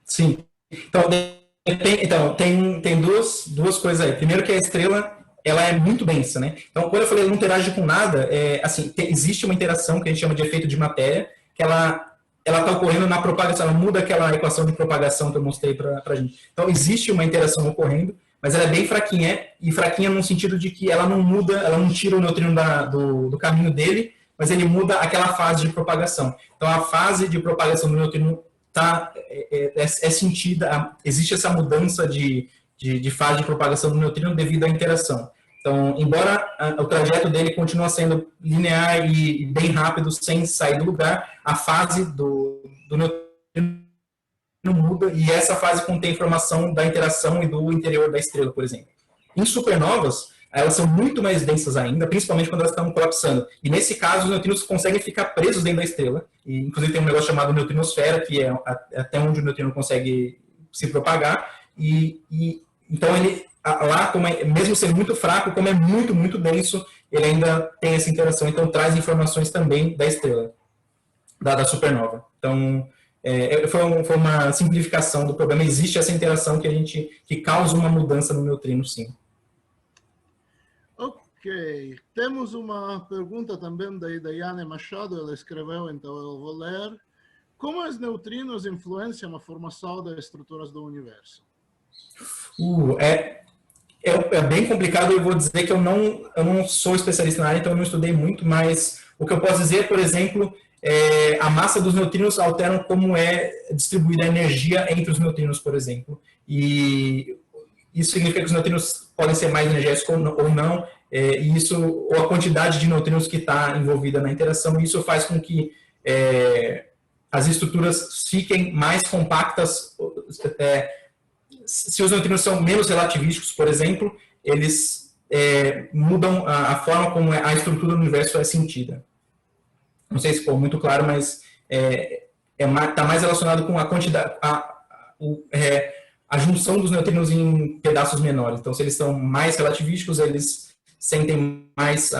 Sim. Então, tem duas coisas aí. Primeiro que a estrela ela é muito densa, né? Então, quando eu falei não interage com nada, assim, existe uma interação que a gente chama de efeito de matéria, que ela está ocorrendo na propagação, ela muda aquela equação de propagação que eu mostrei para a gente. Então, existe uma interação ocorrendo, mas ela é bem fraquinha, e fraquinha no sentido de que ela não muda, ela não tira o neutrino do caminho dele, mas ele muda aquela fase de propagação. Então, a fase de propagação do neutrino é sentida, existe essa mudança de fase de propagação do neutrino devido à interação. Então, embora o trajeto dele continue sendo linear e bem rápido, sem sair do lugar, a fase do neutrino muda, e essa fase contém informação da interação e do interior da estrela, por exemplo. Em supernovas, elas são muito mais densas ainda, principalmente quando elas estão colapsando. E nesse caso, os neutrinos conseguem ficar presos dentro da estrela. E, inclusive, tem um negócio chamado neutrinosfera, que é até onde o neutrino consegue se propagar. Então, ele, lá, mesmo sendo muito fraco, como é muito, muito denso, ele ainda tem essa interação. Então, traz informações também da estrela, da supernova. Então, foi uma simplificação do problema. Existe essa interação que causa uma mudança no neutrino, sim. Ok. Temos uma pergunta também da Daiane Machado, ela escreveu, então eu vou ler. Como os neutrinos influenciam a formação das estruturas do universo? É bem complicado, eu vou dizer que eu não sou especialista na área, então eu não estudei muito, mas o que eu posso dizer, por exemplo, a massa dos neutrinos altera como é distribuída a energia entre os neutrinos, por exemplo. E isso significa que os neutrinos podem ser mais energéticos ou não, ou a quantidade de neutrinos que está envolvida na interação, e isso faz com que as estruturas fiquem mais compactas. Se os neutrinos são menos relativísticos, por exemplo, eles mudam a forma como a estrutura do universo é sentida. Não sei se ficou muito claro, mas está mais relacionado com a quantidade, a junção dos neutrinos em pedaços menores. Então, se eles são mais relativísticos, eles sentem mais,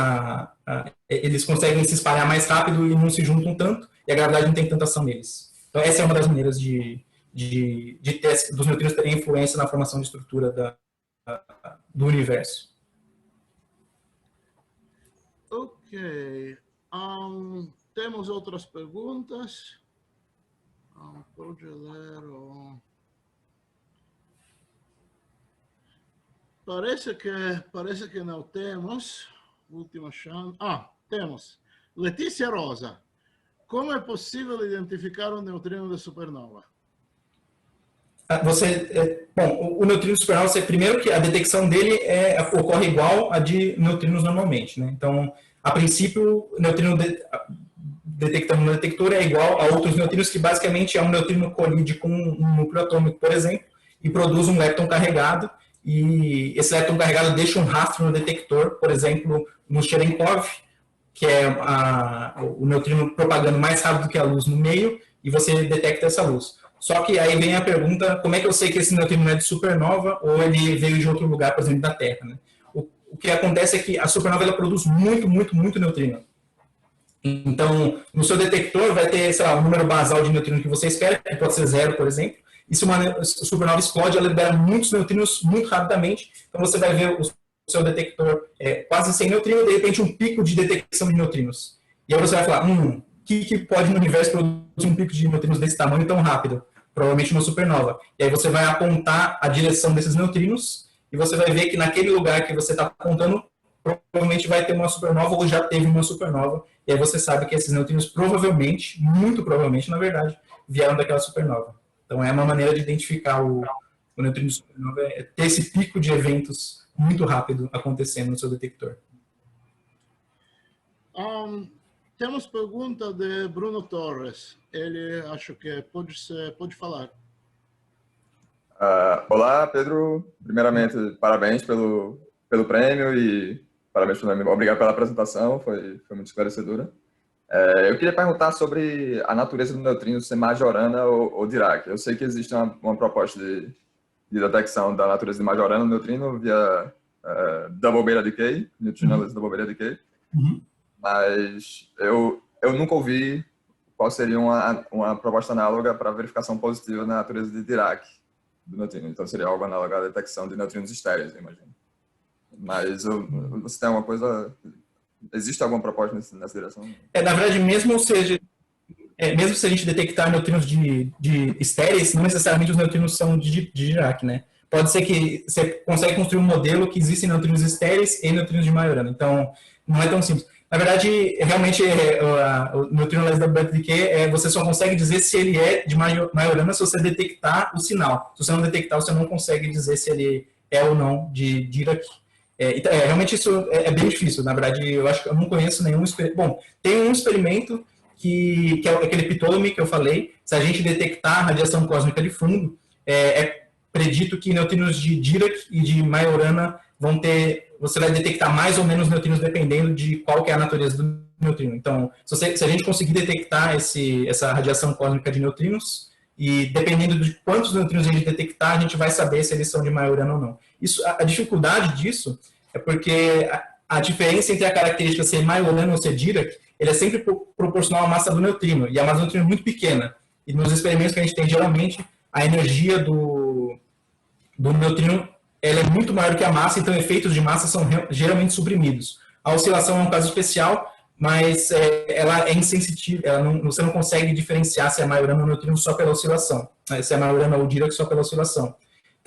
eles conseguem se espalhar mais rápido e não se juntam tanto, e a gravidade não tem tanta ação neles. Então, essa é uma das maneiras dos neutrinos terem influência na formação de estrutura do universo. Ok. Temos outras perguntas? Pode ler. Parece que não temos. Última chance. Temos. Letícia Rosa. Como é possível identificar um neutrino de supernova? Bom, o neutrino de supernova, primeiro que a detecção dele ocorre igual a de neutrinos normalmente, né? Então, a princípio, o neutrino detectando no detector é igual a outros neutrinos, que basicamente é um neutrino colide com um núcleo atômico, por exemplo, e produz um lepton carregado, e esse lepton carregado deixa um rastro no detector, por exemplo, no Cherenkov, que é o neutrino propagando mais rápido que a luz no meio, e você detecta essa luz. Só que aí vem a pergunta, como é que eu sei que esse neutrino não é de supernova ou ele veio de outro lugar, por exemplo, da Terra, né? O que acontece é que a supernova ela produz muito neutrino. Então, no seu detector vai ter, sei lá, o número basal de neutrinos que você espera, que pode ser 0, por exemplo. E se uma supernova explode, ela libera muitos neutrinos muito rapidamente. Então, você vai ver o seu detector quase sem neutrino, de repente um pico de detecção de neutrinos. E aí você vai falar, o que pode no universo produzir um pico de neutrinos desse tamanho tão rápido? Provavelmente uma supernova. E aí você vai apontar a direção desses neutrinos e você vai ver que naquele lugar que você está apontando, provavelmente vai ter uma supernova ou já teve uma supernova. E aí você sabe que esses neutrinos provavelmente, muito provavelmente, na verdade, vieram daquela supernova. Então é uma maneira de identificar o neutrino de supernova, é ter esse pico de eventos muito rápido acontecendo no seu detector. Temos pergunta de Bruno Torres. Ele acho que pode falar. Olá, Pedro. Primeiramente, parabéns pelo prêmio e parabéns obrigado pela apresentação, foi muito esclarecedora. Eu queria perguntar sobre a natureza do neutrino ser Majorana ou Dirac. Eu sei que existe uma proposta de detecção da natureza de Majorana no neutrino via double beta decay, neutrino double beta decay. Mas eu nunca ouvi qual seria uma proposta análoga para verificação positiva na natureza de Dirac do neutrino. Então, seria algo análogo à detecção de neutrinos estéreis, eu imagino. Mas você tem alguma coisa... Existe alguma proposta nessa direção? Na verdade, mesmo se a gente detectar neutrinos de estéreis, não necessariamente os neutrinos são de Dirac, né? Pode ser que você consegue construir um modelo que existem neutrinos estéreis e neutrinos de Majorana. Então, não é tão simples. Na verdade, realmente, o neutrino less double beta decay, você só consegue dizer se ele é de Majorana se você detectar o sinal. Se você não detectar, você não consegue dizer se ele é ou não de Dirac. Realmente isso é bem difícil. Na verdade, eu acho que eu não conheço nenhum experimento. Bom, tem um experimento que é aquele Ptolemy que eu falei. Se a gente detectar a radiação cósmica de fundo, é predito que neutrinos de Dirac e de Majorana você vai detectar mais ou menos neutrinos dependendo de qual que é a natureza do neutrino. Então, se a gente conseguir detectar essa radiação cósmica de neutrinos, e dependendo de quantos neutrinos a gente detectar, a gente vai saber se eles são de Majorana ou não. A dificuldade disso é porque a diferença entre a característica ser Majorana ou ser Dirac, ele é sempre proporcional à massa do neutrino, e a massa do neutrino é muito pequena. E nos experimentos que a gente tem, geralmente, a energia do neutrino ela é muito maior que a massa, então efeitos de massa são geralmente suprimidos. A oscilação é um caso especial, mas ela é insensitiva, você não consegue diferenciar se é Majorana ou neutrino só pela oscilação, se é Majorana ou Dirac só pela oscilação.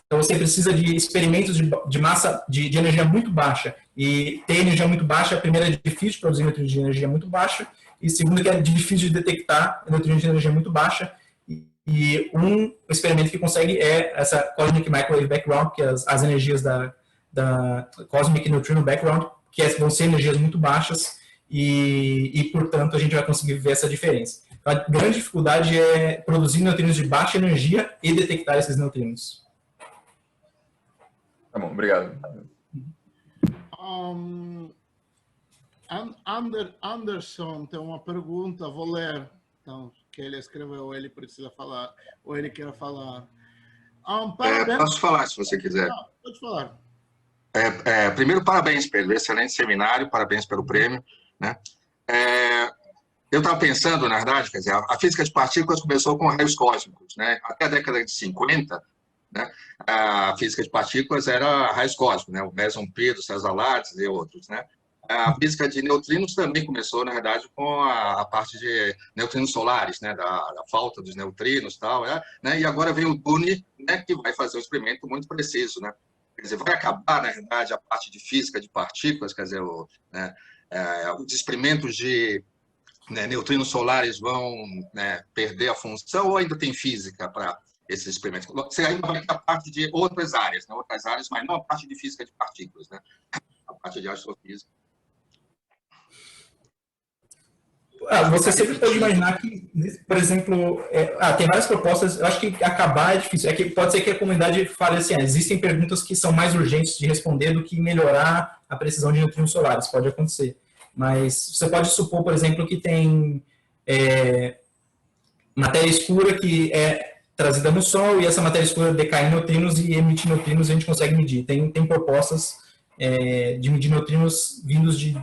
Então você precisa de experimentos de massa, de energia muito baixa, e ter energia muito baixa, primeiro, é difícil de produzir neutrinos de energia muito baixa, e segundo, que é difícil de detectar neutrinos de energia muito baixa. E um experimento que consegue é essa Cosmic Microwave Background, que é as energias da Cosmic Neutrino Background, que vão ser energias muito baixas, e, portanto, a gente vai conseguir ver essa diferença. Então, a grande dificuldade é produzir neutrinos de baixa energia e detectar esses neutrinos. Tá bom, obrigado. Anderson tem uma pergunta, vou ler. Então, que ele escreveu, ou ele precisa falar, ou ele quer falar. Posso falar, se você quiser. Não, pode falar. Primeiro, parabéns, Pedro. Excelente seminário, parabéns pelo prêmio, né? Eu estava pensando, na verdade, quer dizer, a física de partículas começou com raios cósmicos, né? Até a década de 50, né? A física de partículas era raios cósmicos, né? O Meson Peirce, César Lattes e outros, né? A física de neutrinos também começou, na verdade, com a parte de neutrinos solares, né? Da falta dos neutrinos e tal, né? E agora vem o Dune, né? Que vai fazer um experimento muito preciso, né? Quer dizer, vai acabar, na verdade, a parte de física de partículas, quer dizer, os experimentos de neutrinos solares vão, né, perder a função, ou ainda tem física para esses experimentos? Você ainda vai ter a parte de outras áreas, né? Outras áreas, mas não a parte de física de partículas, né? A parte de astrofísica. Você sempre pode imaginar que, por exemplo, tem várias propostas. Eu acho que acabar é difícil. É que pode ser que a comunidade fale assim: existem perguntas que são mais urgentes de responder do que melhorar a precisão de neutrinos solares. Pode acontecer. Mas você pode supor, por exemplo, que tem matéria escura que é trazida no Sol e essa matéria escura decai em neutrinos e emite neutrinos e a gente consegue medir. Tem propostas de medir neutrinos vindos de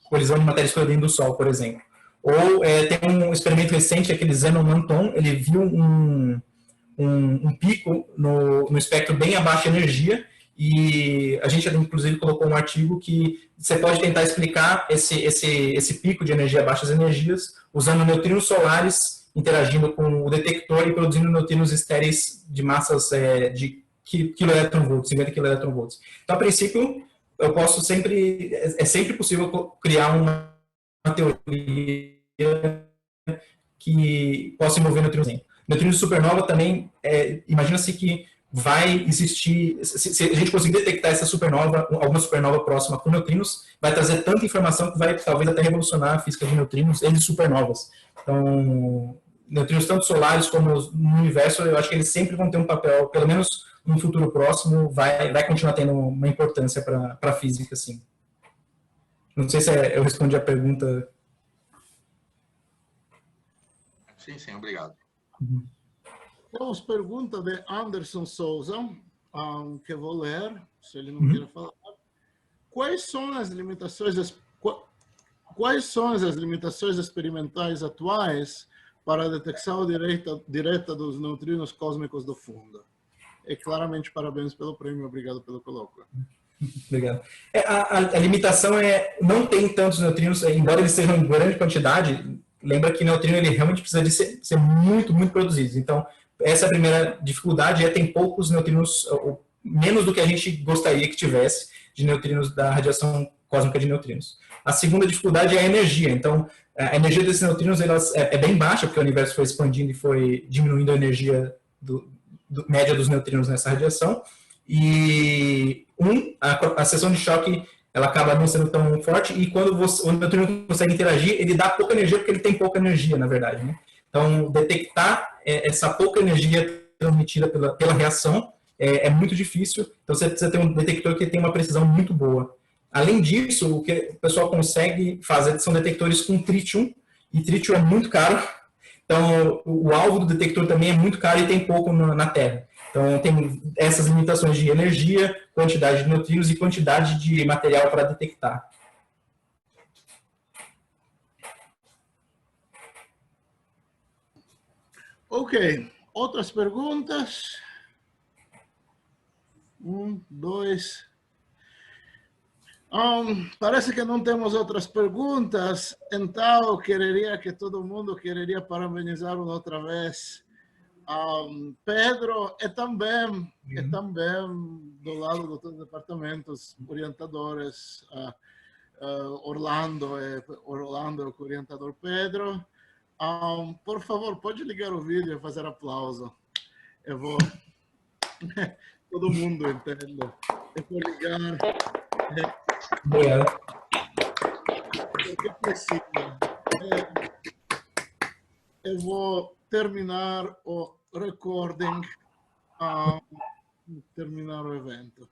colisão de matéria escura dentro do Sol, por exemplo. Ou tem um experimento recente, aquele Zenon Manton, ele viu um pico no espectro bem abaixo de energia, e a gente, inclusive, colocou um artigo que você pode tentar explicar esse pico de energia, baixas energias, usando neutrinos solares interagindo com o detector e produzindo neutrinos estéreis de massas de kV, 50 kV. Então, a princípio, eu posso sempre, é sempre possível criar uma teoria que possa envolver neutrinos. Neutrinos de supernova também, imagina-se que vai existir, se a gente conseguir detectar essa supernova, alguma supernova próxima com neutrinos, vai trazer tanta informação que vai talvez até revolucionar a física de neutrinos e de supernovas. Então, neutrinos tanto solares como no universo, eu acho que eles sempre vão ter um papel, pelo menos no futuro próximo, vai continuar tendo uma importância para a física, sim. Não sei se eu respondi a pergunta. Sim, obrigado. Temos pergunta de Anderson Souza, que eu vou ler, se ele não quer falar. Quais são as limitações experimentais atuais para a detecção direta dos neutrinos cósmicos do fundo? E claramente, parabéns pelo prêmio, obrigado pelo colóquio. Obrigado. A limitação não tem tantos neutrinos, embora eles sejam em grande quantidade. Lembra que neutrino ele realmente precisa de ser muito, muito produzido. Então, essa é a primeira dificuldade, tem poucos neutrinos, menos do que a gente gostaria que tivesse, de neutrinos da radiação cósmica de neutrinos. A segunda dificuldade é a energia. Então, a energia desses neutrinos é bem baixa, porque o universo foi expandindo e foi diminuindo a energia média dos neutrinos nessa radiação. E a seção de choque ela acaba não sendo tão forte, e quando o neutrino consegue interagir, ele dá pouca energia porque ele tem pouca energia, na verdade, né? Então, detectar essa pouca energia transmitida pela reação é muito difícil. Então, você precisa ter um detector que tem uma precisão muito boa. Além disso, o que o pessoal consegue fazer são detectores com tritium, e tritium é muito caro. Então, o alvo do detector também é muito caro e tem pouco na Terra. Então, tem essas limitações de energia, quantidade de neutrinos e quantidade de material para detectar. Ok. Outras perguntas? 1, 2. Parece que não temos outras perguntas. Então, quereria que todo mundo parabenizar uma outra vez Pedro, e também do lado dos outros departamentos orientadores, Orlando, o orientador Pedro. Por favor, pode ligar o vídeo e fazer aplauso. Eu vou... Todo mundo entende. Eu vou ligar. Porque precisa. Eu vou terminar o recording, terminar o evento.